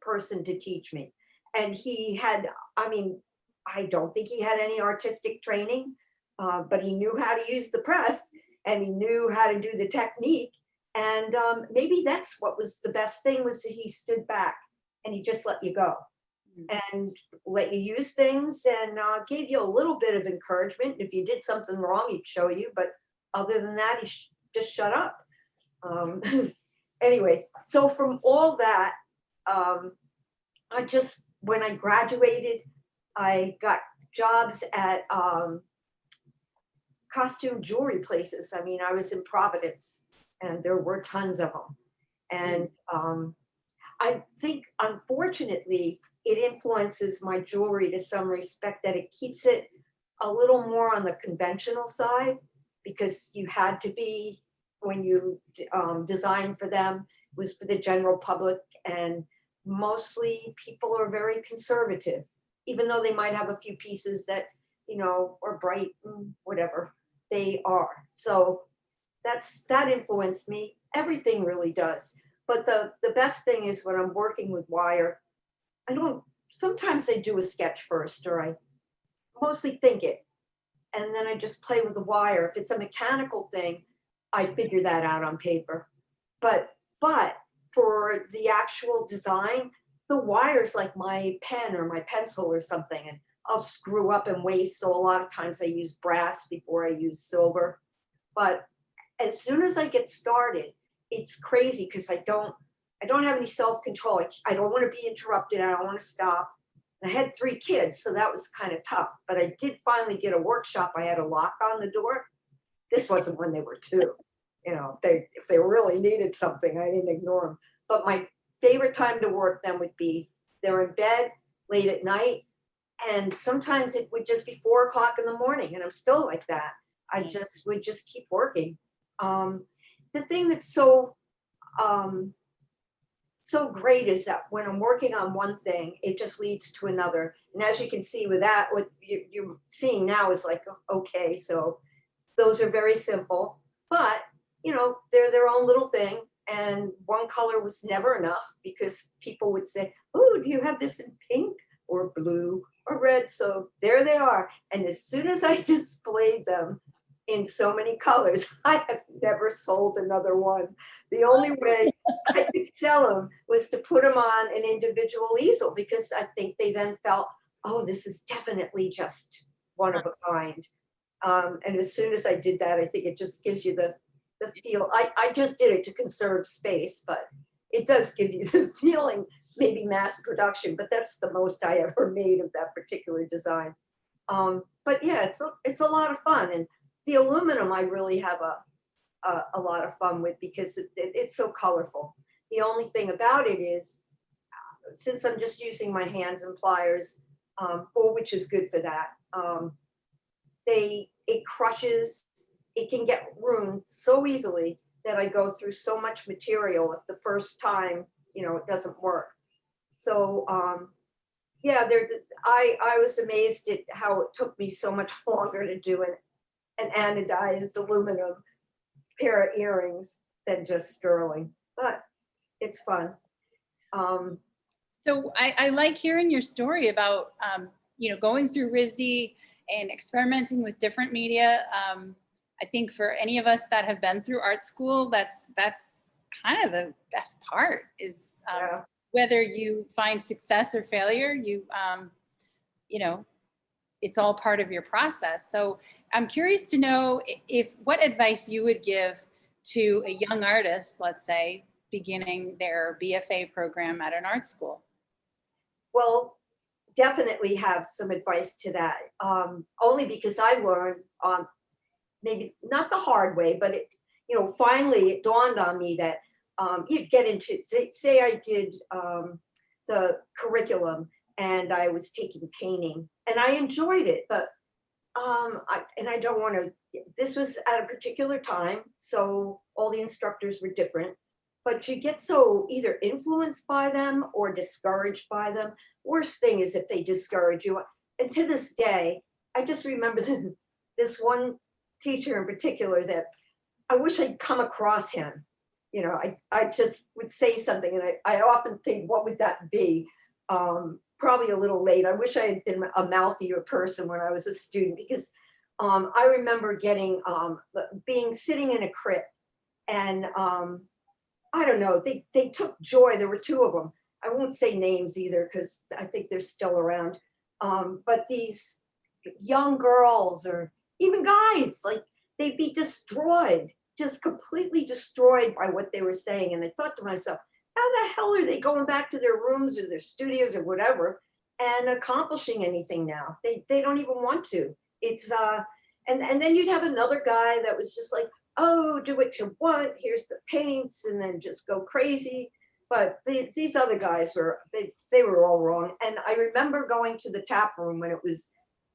person to teach me. And he had, I don't think he had any artistic training, but he knew how to use the press and he knew how to do the technique. And maybe that's what was the best thing, was that he stood back and he just let you go and let you use things and gave you a little bit of encouragement. If you did something wrong, he'd show you. But other than that, he just shut up. Anyway, so from all that, when I graduated, I got jobs at costume jewelry places. I was in Providence and there were tons of them. And I think, unfortunately, it influences my jewelry to some respect, that it keeps it a little more on the conventional side, because you had to be, when you designed for them, it was for the general public, and mostly people are very conservative, even though they might have a few pieces that, are bright and whatever they are. So that influenced me. Everything really does. But the best thing is when I'm working with wire, sometimes I do a sketch first, or I mostly think it, and then I just play with the wire. If it's a mechanical thing, I figure that out on paper. But for the actual design, the wire's like my pen or my pencil or something, and I'll screw up and waste. So a lot of times I use brass before I use silver. But as soon as I get started, it's crazy because I don't have any self-control. I don't want to be interrupted. I don't want to stop. And I had 3 kids, so that was kind of tough. But I did finally get a workshop. I had a lock on the door. This wasn't when they were 2. You know, if they really needed something, I didn't ignore them. But my favorite time to work then would be they're in bed late at night, and sometimes it would just be 4 o'clock in the morning, and I'm still like that. I just would just keep working. The thing that's so great is that when I'm working on one thing, it just leads to another. And as you can see with that, what you're seeing now is like, okay, so those are very simple, but you know, they're their own little thing. And one color was never enough because people would say, oh, do you have this in pink or blue or red? So there they are. And as soon as I displayed them in so many colors, I have never sold another one. The only way I could sell them was to put them on an individual easel, because I think they then felt, oh, this is definitely just one of a kind. And as soon as I did that, I think it just gives you the feel. I just did it to conserve space, but it does give you the feeling, maybe mass production, but that's the most I ever made of that particular design. But yeah, it's a lot of fun. And the aluminum I really have a lot of fun with because it's so colorful. The only thing about it is, since I'm just using my hands and pliers, which is good for that, it crushes. It can get ruined so easily that I go through so much material if the first time, you know, it doesn't work. So yeah, I was amazed at how it took me so much longer to do an anodized aluminum pair of earrings than just sterling, but it's fun. So I like hearing your story about, you know, going through RISD and experimenting with different media. I think for any of us that have been through art school, that's kind of the best part is Yeah. whether you find success or failure, you know, it's all part of your process. So I'm curious to know what advice you would give to a young artist, let's say, beginning their BFA program at an art school. Well, definitely have some advice to that. Only because I learned, maybe not the hard way, but you know, finally it dawned on me that you'd get into, say I did the curriculum and I was taking painting and I enjoyed it, but I don't want to, this was at a particular time, so all the instructors were different, but you get so either influenced by them or discouraged by them. Worst thing is if they discourage you. And to this day, I just remember this one teacher in particular that I wish I'd come across him. You know, I just would say something and I often think, what would that be? Probably a little late. I wish I had been a mouthier person when I was a student, because I remember getting, sitting in a crypt and I don't know, they took joy. There were 2 of them. I won't say names either because I think they're still around. But these young girls or even guys, like they'd be destroyed, just completely destroyed by what they were saying. And I thought to myself, how the hell are they going back to their rooms or their studios or whatever and accomplishing anything now? They don't even want to. It's and then you'd have another guy that was just like, oh, do what you want, here's the paints, and then just go crazy. But these other guys they were all wrong. And I remember going to the tap room when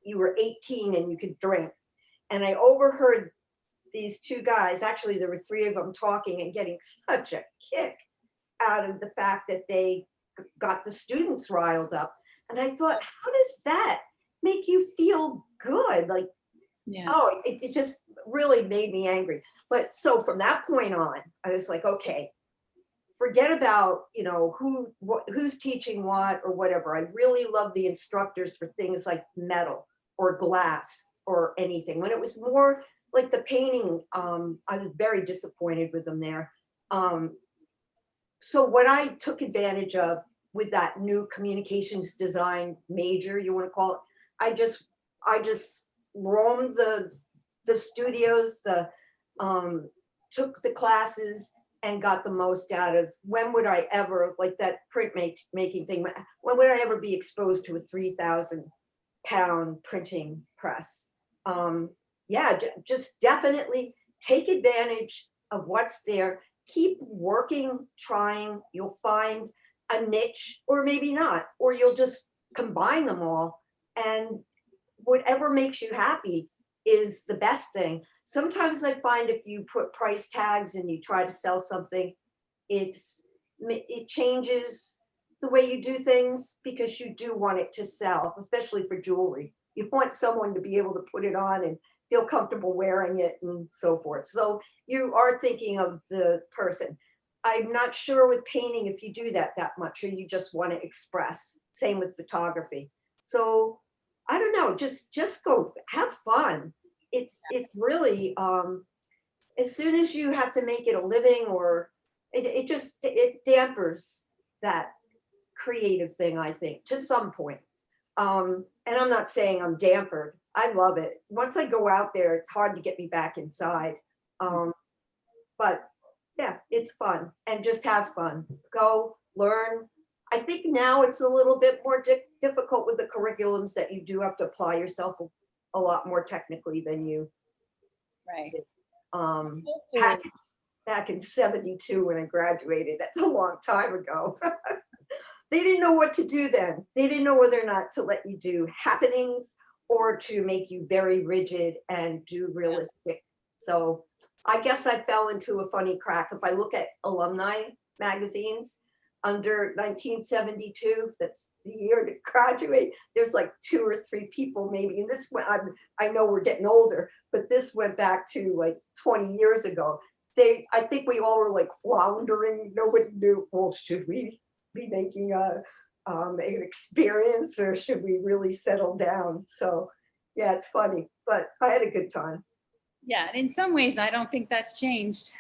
you were 18 and you could drink. And I overheard these 2 guys, actually there were 3 of them, talking and getting such a kick out of the fact that they got the students riled up. And I thought, how does that make you feel good? Like, Yeah. oh, it just really made me angry. But so from that point on, I was like, okay, forget about, you know, who's teaching what or whatever. I really love the instructors for things like metal or glass or anything. When it was more like the painting, I was very disappointed with them there. So what I took advantage of with that new communications design major, you want to call it, I just roamed the studios, took the classes, and got the most out of, when would I ever, like that making thing, when would I ever be exposed to a 3,000 pound printing press? Yeah, just definitely take advantage of what's there. Keep working, trying, you'll find a niche, or maybe not, or you'll just combine them all, and whatever makes you happy is the best thing. Sometimes I find if you put price tags and you try to sell something, it changes the way you do things, because you do want it to sell, especially for jewelry. You want someone to be able to put it on and feel comfortable wearing it and so forth. So you are thinking of the person. I'm not sure with painting if you do that much, or you just want to express. Same with photography. So I don't know, just go have fun. It's really, as soon as you have to make it a living, or it dampers that creative thing, I think, to some point. And I'm not saying I'm dampered. I love it. Once I go out there, it's hard to get me back inside. But yeah, it's fun, and just have fun. Go learn. I think now it's a little bit more difficult with the curriculums, that you do have to apply yourself a lot more technically than you Right. back in 72 when I graduated. That's a long time ago. They didn't know what to do then. They didn't know whether or not to let you do happenings or to make you very rigid and do realistic. So I guess I fell into a funny crack. If I look at alumni magazines under 1972, that's the year to graduate, there's like 2 or 3 people maybe. And this one, I know we're getting older, but this went back to like 20 years ago. I think we all were like floundering. Nobody knew, well, should we be making an experience, or should we really settle down? So yeah, it's funny, but I had a good time. Yeah, and in some ways, I don't think that's changed.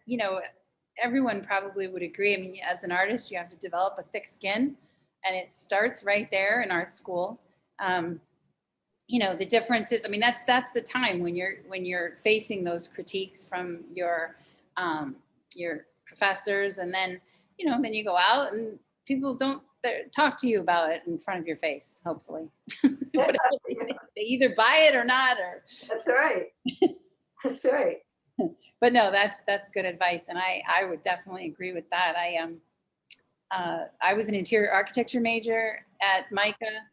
You know, everyone probably would agree. I mean, as an artist, you have to develop a thick skin, and it starts right there in art school. You know, the difference is, I mean, that's the time when you're facing those critiques from your professors, and then, you know, then you go out and people don't talk to you about it in front of your face, hopefully. They either buy it or not, or. That's right. That's right. But no, that's good advice, and I would definitely agree with that. I was an interior architecture major at MICA,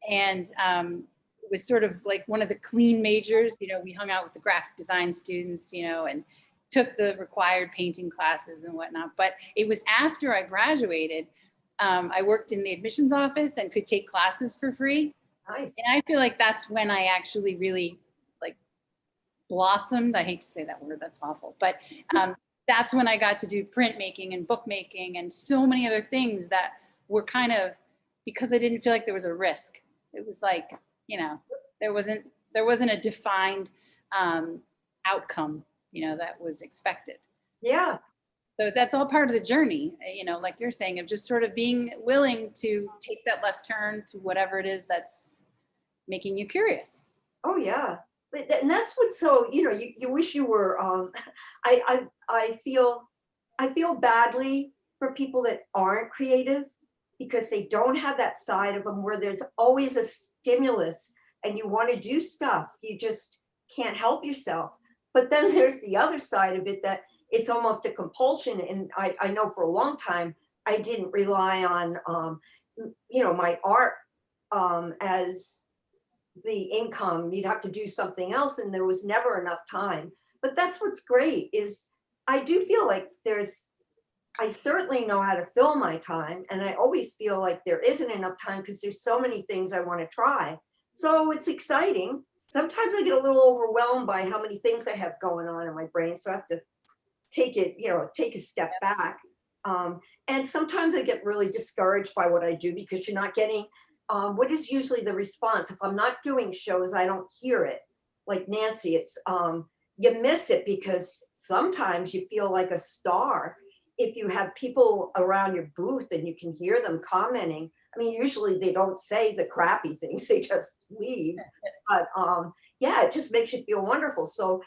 and it was sort of like one of the clean majors. You know, we hung out with the graphic design students, you know, and took the required painting classes and whatnot. But it was after I graduated, I worked in the admissions office and could take classes for free. Nice. And I feel like that's when I actually really like blossomed. I hate to say that word, that's awful. But that's when I got to do printmaking and bookmaking and so many other things that were kind of, because I didn't feel like there was a risk. It was like, you know, there wasn't a defined outcome, you know, that was expected. Yeah. So that's all part of the journey, you know, like you're saying, of just sort of being willing to take that left turn to whatever it is that's making you curious. Oh yeah. And that's what's so, you know, you wish you were, I feel badly for people that aren't creative, because they don't have that side of them where there's always a stimulus and you want to do stuff. You just can't help yourself. But then there's the other side of it, that it's almost a compulsion. And I know for a long time, I didn't rely on, you know, my art as the income. You'd have to do something else, and there was never enough time. But that's what's great, is I do feel like I certainly know how to fill my time, and I always feel like there isn't enough time because there's so many things I want to try. So it's exciting. Sometimes I get a little overwhelmed by how many things I have going on in my brain. So I have to take a step back. And sometimes I get really discouraged by what I do, because you're not getting what is usually the response. If I'm not doing shows, I don't hear it. Like Nancy, it's you miss it, because sometimes you feel like a star if you have people around your booth and you can hear them commenting. I mean, usually they don't say the crappy things, they just leave. But yeah, it just makes you feel wonderful. So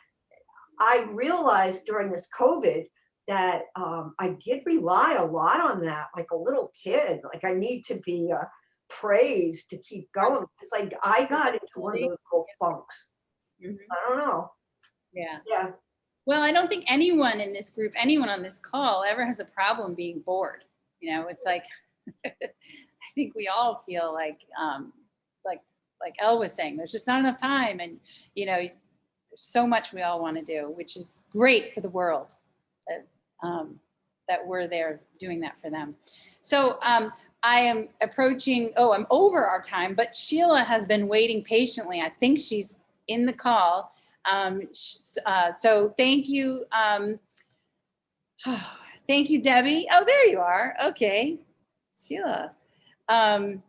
I realized during this COVID that I did rely a lot on that, like a little kid. Like I need to be praised to keep going. It's like I got into one of those little funks. Mhm. I don't know. Yeah. Yeah. Well, I don't think anyone in this group, anyone on this call ever has a problem being bored. You know, it's like, I think we all feel like Elle was saying, there's just not enough time. And, you know, there's so much we all want to do, which is great for the world that we're there doing that for them. So I am approaching, I'm over our time, but Sheila has been waiting patiently. I think she's in the call. So thank you. Thank you, Debbie. Oh, there you are. Okay. Sheila. I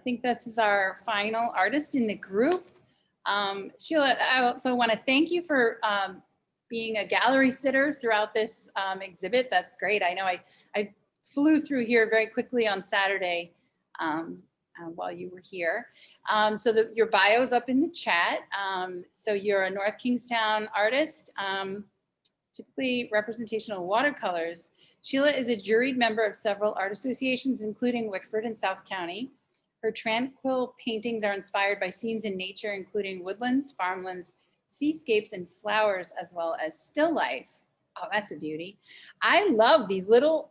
think this is our final artist in the group. Sheila, I also want to thank you for being a gallery sitter throughout this exhibit. That's great. I know I flew through here very quickly on Saturday while you were here. So your bio is up in the chat. So you're a North Kingstown artist, typically representational watercolors. Sheila is a juried member of several art associations, including Wickford and South County. Her tranquil paintings are inspired by scenes in nature, including woodlands, farmlands, seascapes, and flowers, as well as still life. Oh, that's a beauty. I love these little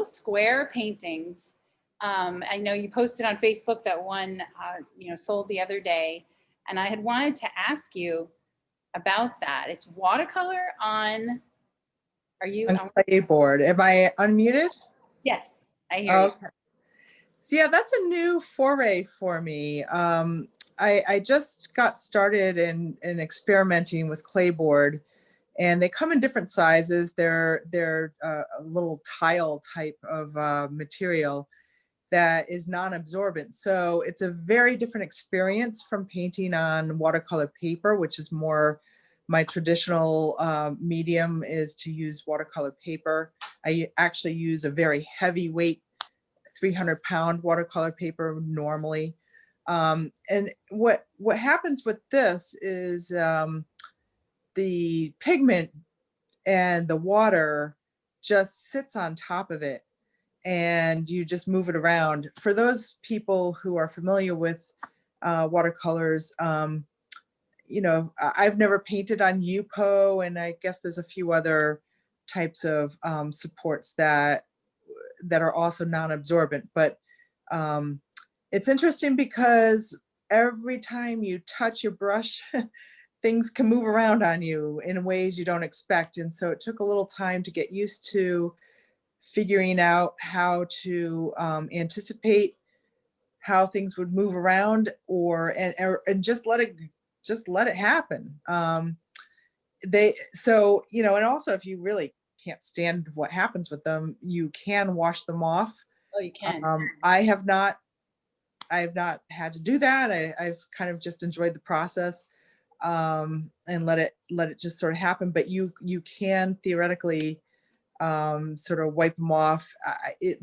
square paintings. I know you posted on Facebook that one, sold the other day, and I had wanted to ask you about that. It's watercolor on. Are you on Playboard? Am I unmuted? Yes, I hear you. Okay. So yeah, that's a new foray for me. I just got started in experimenting with Clayboard, and they come in different sizes. They're a little tile type of material that is non-absorbent. So it's a very different experience from painting on watercolor paper, which is more my traditional medium is to use watercolor paper. I actually use a very heavyweight 300-pound watercolor paper normally. And what happens with this is the pigment and the water just sits on top of it, and you just move it around. For those people who are familiar with watercolors, I've never painted on UPO, and I guess there's a few other types of supports that are also non-absorbent. But it's interesting because every time you touch your brush, things can move around on you in ways you don't expect. And so it took a little time to get used to figuring out how to anticipate how things would move around, and just let it happen. And also, if you really can't stand what happens with them, you can wash them off. Oh, you can. I have not had to do that. I've kind of just enjoyed the process and let it just sort of happen. But you can theoretically sort of wipe them off. It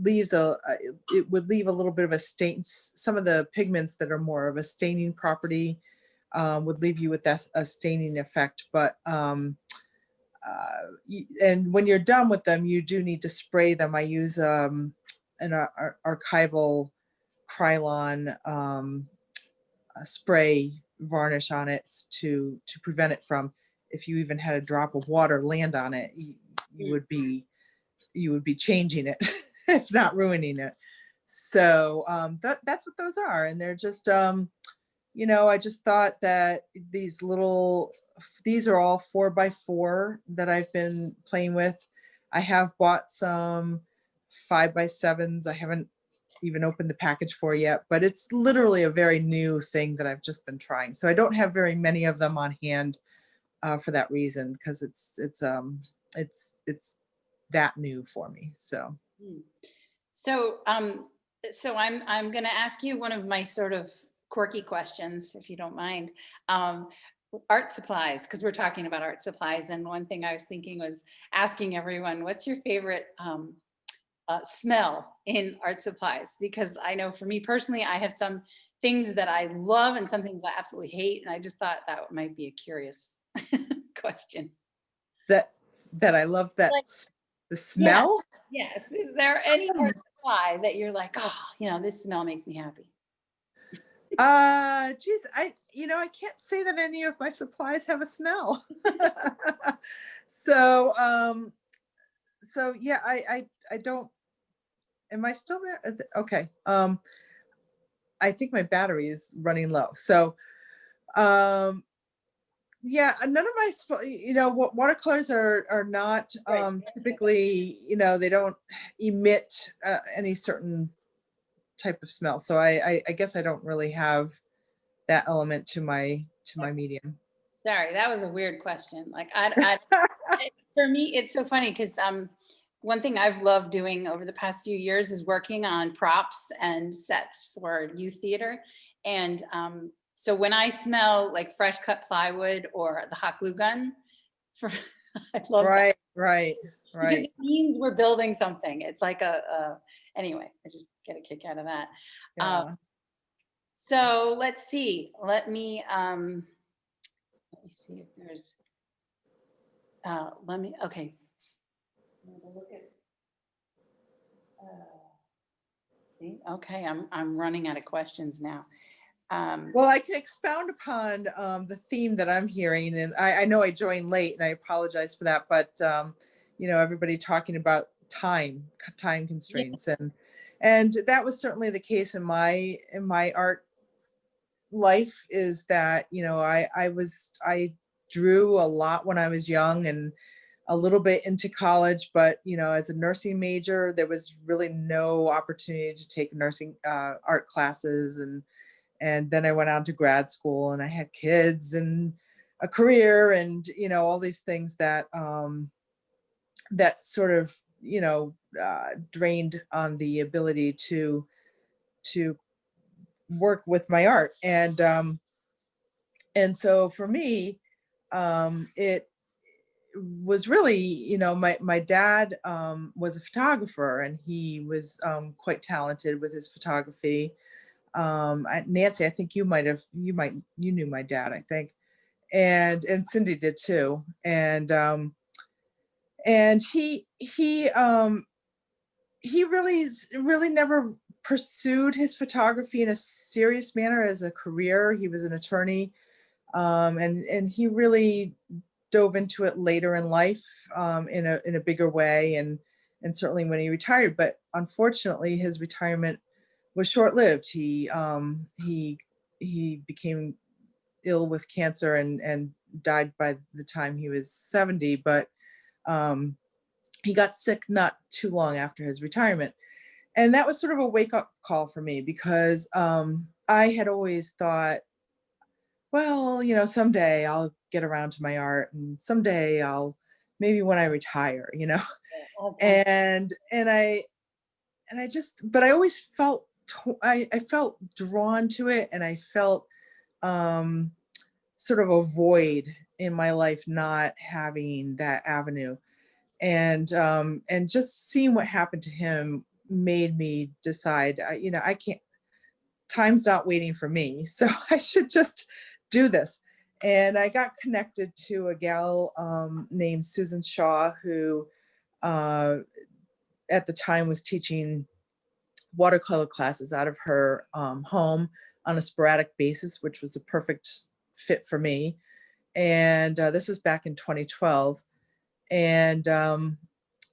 would leave a little bit of a stain. Some of the pigments that are more of a staining property would leave you with a staining effect. But and when you're done with them, you do need to spray them. I use an archival Krylon spray varnish on it to prevent it from, if you even had a drop of water land on it, you would be changing it, if not ruining it. So that's what those are. And they're just, I just thought that these are all 4x4 that I've been playing with. I have bought some 5x7s. I haven't even opened the package for yet, but it's literally a very new thing that I've just been trying. So I don't have very many of them on hand for that reason, because it's that new for me. So I'm going to ask you one of my sort of quirky questions, if you don't mind. Art supplies, because we're talking about art supplies, and one thing I was thinking was asking everyone, what's your favorite smell in art supplies? Because I know for me personally, I have some things that I love and some things I absolutely hate. And I just thought that might be a curious question. That I love that Like, the smell. Yes. Is there any more supply that you're like, oh, this smell makes me happy? Geez, I can't say that any of my supplies have a smell. So, yeah, I don't, am I still there? Okay. I think my battery is running low. So, yeah, none of my, watercolors are not, typically, they don't emit any certain type of smell. So I guess I don't really have that element to my medium. Sorry, that was a weird question. Like for me, it's so funny because one thing I've loved doing over the past few years is working on props and sets for youth theater. And so when I smell like fresh cut plywood or the hot glue gun, I love that. Right. Because it means we're building something. It's like anyway, I just get a kick out of that. Yeah. So let's see. Let me see if there's. Okay. Look at. See, okay, I'm running out of questions now. Well, I can expound upon the theme that I'm hearing, and I know I joined late, and I apologize for that. But everybody talking about time constraints, and that was certainly the case in my art life. Is that I drew a lot when I was young and a little bit into college, but as a nursing major, there was really no opportunity to take nursing art classes, and then I went on to grad school, and I had kids and a career, and all these things that that sort of drained on the ability to work with my art. And so for me, it was really, my dad was a photographer, and he was quite talented with his photography. Nancy, I think you knew my dad, I think, and Cindy did too. And he really never pursued his photography in a serious manner as a career. He was an attorney, and he really dove into it later in life in a bigger way, and certainly when he retired. But unfortunately, his retirement was short-lived. He became ill with cancer and died by the time he was 70. But he got sick not too long after his retirement. And that was sort of a wake-up call for me, because I had always thought, well, someday I'll get around to my art, and someday maybe when I retire, Okay. but I always felt, I felt drawn to it, and I felt sort of a void in my life not having that avenue. And just seeing what happened to him made me decide, I can't, time's not waiting for me, so I should just do this. And I got connected to a gal named Susan Shaw, who at the time was teaching watercolor classes out of her home on a sporadic basis, which was a perfect fit for me. And this was back in 2012. And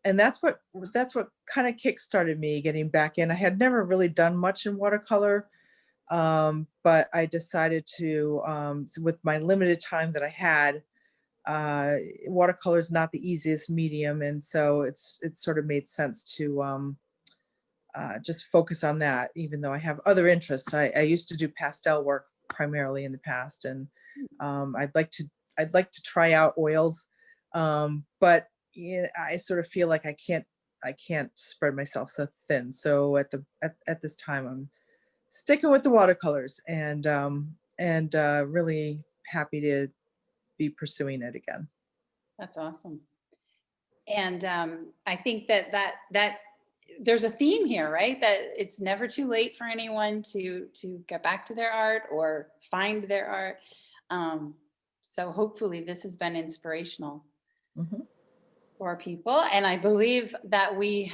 that's what kind of kickstarted me getting back in. I had never really done much in watercolor, but I decided to, with my limited time that I had, watercolor is not the easiest medium, and so it sort of made sense to just focus on that, even though I have other interests. I used to do pastel work primarily in the past, and I'd like to try out oils, but I sort of feel like I can't spread myself so thin. So at this time, I'm sticking with the watercolors, and really happy to be pursuing it again. That's awesome. And I think that there's a theme here, right? That it's never too late for anyone to get back to their art or find their art. So hopefully this has been inspirational for people. And I believe that we're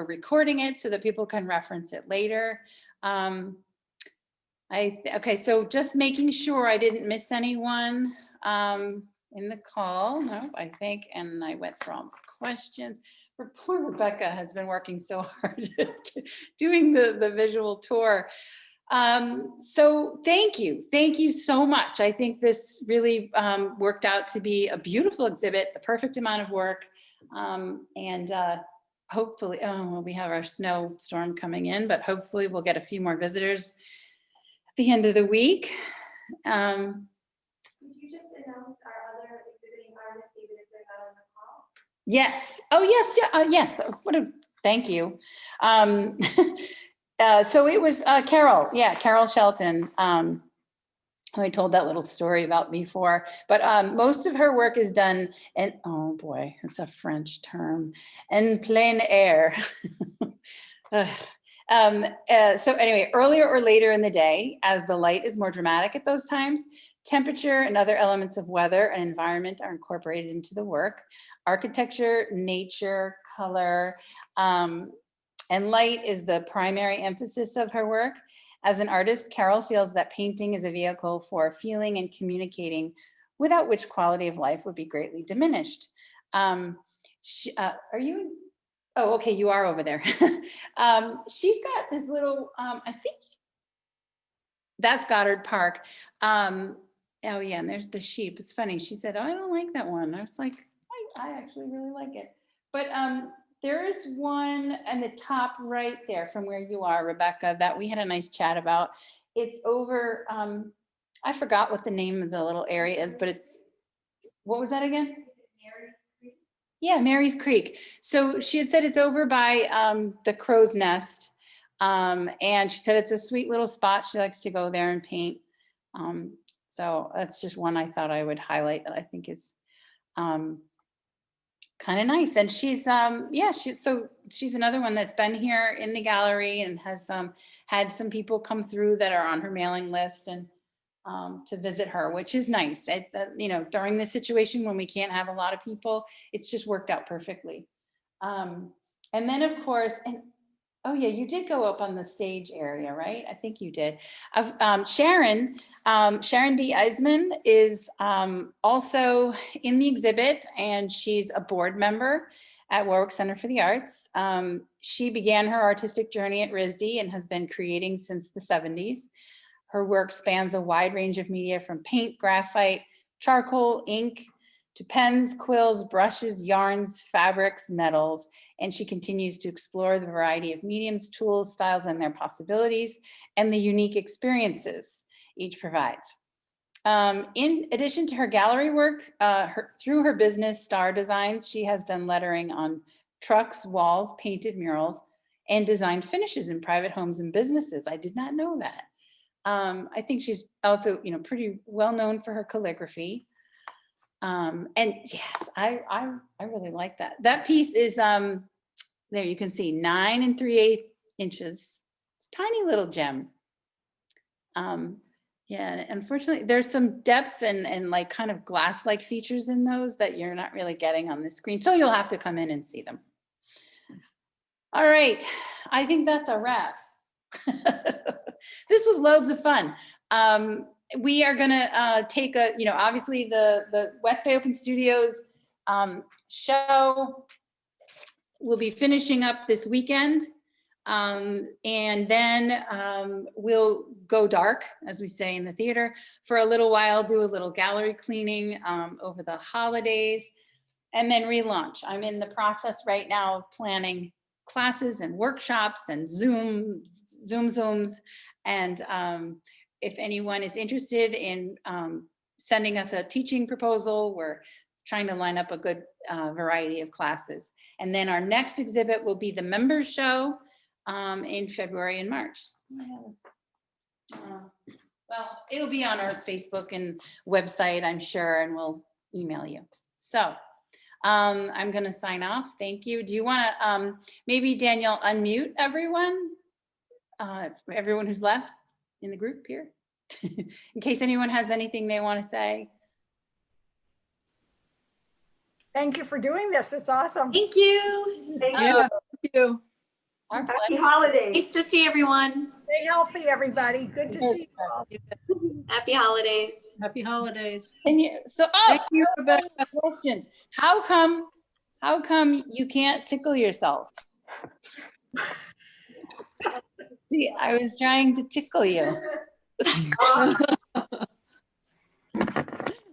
recording it so that people can reference it later. Okay, so just making sure I didn't miss anyone in the call. No, I think, and I went through all the questions. Poor Rebecca has been working so hard doing the visual tour. So thank you so much. I think this really worked out to be a beautiful exhibit, the perfect amount of work, and hopefully, well, we have our snowstorm coming in, but hopefully we'll get a few more visitors at the end of the week. Could you just announce our other exhibiting artists, even if they're not on the call? Yes. Oh, yes. Yeah. Yes. Thank you. So it was Carol. Yeah, Carol Shelton. Who I told that little story about before. But most of her work is done in, oh boy, it's a French term, en plein air. So anyway, earlier or later in the day, as the light is more dramatic at those times, temperature and other elements of weather and environment are incorporated into the work. Architecture, nature, color, and light is the primary emphasis of her work. As an artist, Carol feels that painting is a vehicle for feeling and communicating, without which quality of life would be greatly diminished. Are you? Oh, okay, you are over there. She's got this little, I think that's Goddard Park. Oh yeah, and there's the sheep. It's funny. She said, oh, I don't like that one. I was like, I actually really like it. But there is one on the top right there from where you are, Rebecca, that we had a nice chat about. It's over, I forgot what the name of the little area is, but it's, what was that again? Yeah, Mary's Creek. So she had said it's over by the Crow's Nest. And she said it's a sweet little spot. She likes to go there and paint. So that's just one I thought I would highlight that I think is kind of nice. And she's yeah, she's another one that's been here in the gallery and has had some people come through that are on her mailing list and to visit her, which is nice. You know, during this situation when we can't have a lot of people, it's just worked out perfectly. And then of course, and oh yeah, you did go up on the stage area, right? I think you did. Sharon D Eisemann is also in the exhibit, and she's a board member at Warwick Center for the Arts. She began her artistic journey at RISD and has been creating since the 70s. Her work spans a wide range of media from paint, graphite, charcoal, ink, to pens, quills, brushes, yarns, fabrics, metals, and she continues to explore the variety of mediums, tools, styles, and their possibilities, and the unique experiences each provides. In addition to her gallery work, through her business, Star Designs, she has done lettering on trucks, walls, painted murals, and designed finishes in private homes and businesses. I did not know that. I think she's also, you know, pretty well known for her calligraphy. And yes, I really like that. That piece is, there you can see 9 3/8 inches. It's a tiny little gem. Yeah, unfortunately, there's some depth and like kind of glass-like features in those that you're not really getting on the screen. So you'll have to come in and see them. All right, I think that's a wrap. This was loads of fun. We are gonna take a, you know, obviously the West Bay Open Studios show will be finishing up this weekend. And then we'll go dark, as we say in the theater, for a little while, do a little gallery cleaning over the holidays, and then relaunch. I'm in the process right now of planning classes and workshops and Zooms. And if anyone is interested in sending us a teaching proposal, we're trying to line up a good variety of classes. And then our next exhibit will be the members show in February and March. Well, it'll be on our Facebook and website, I'm sure, and we'll email you. So I'm going to sign off. Thank you. Do you want to maybe Daniel unmute everyone? Everyone who's left in the group here, in case anyone has anything they want to say. Thank you for doing this. It's awesome. Thank you. Thank you. Yeah, thank you. Our Happy pleasure. holidays. Nice to see everyone. Stay healthy, everybody. Good to see you all. Happy holidays. Happy holidays. Can you, so, Thank you, Rebecca. question. How come you can't tickle yourself? See, I was trying to tickle you.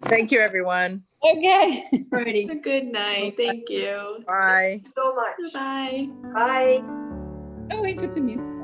Thank you, everyone. Okay. Alrighty. Good night. Thank you. Bye. So much. Bye. Bye. Oh, we put the music on.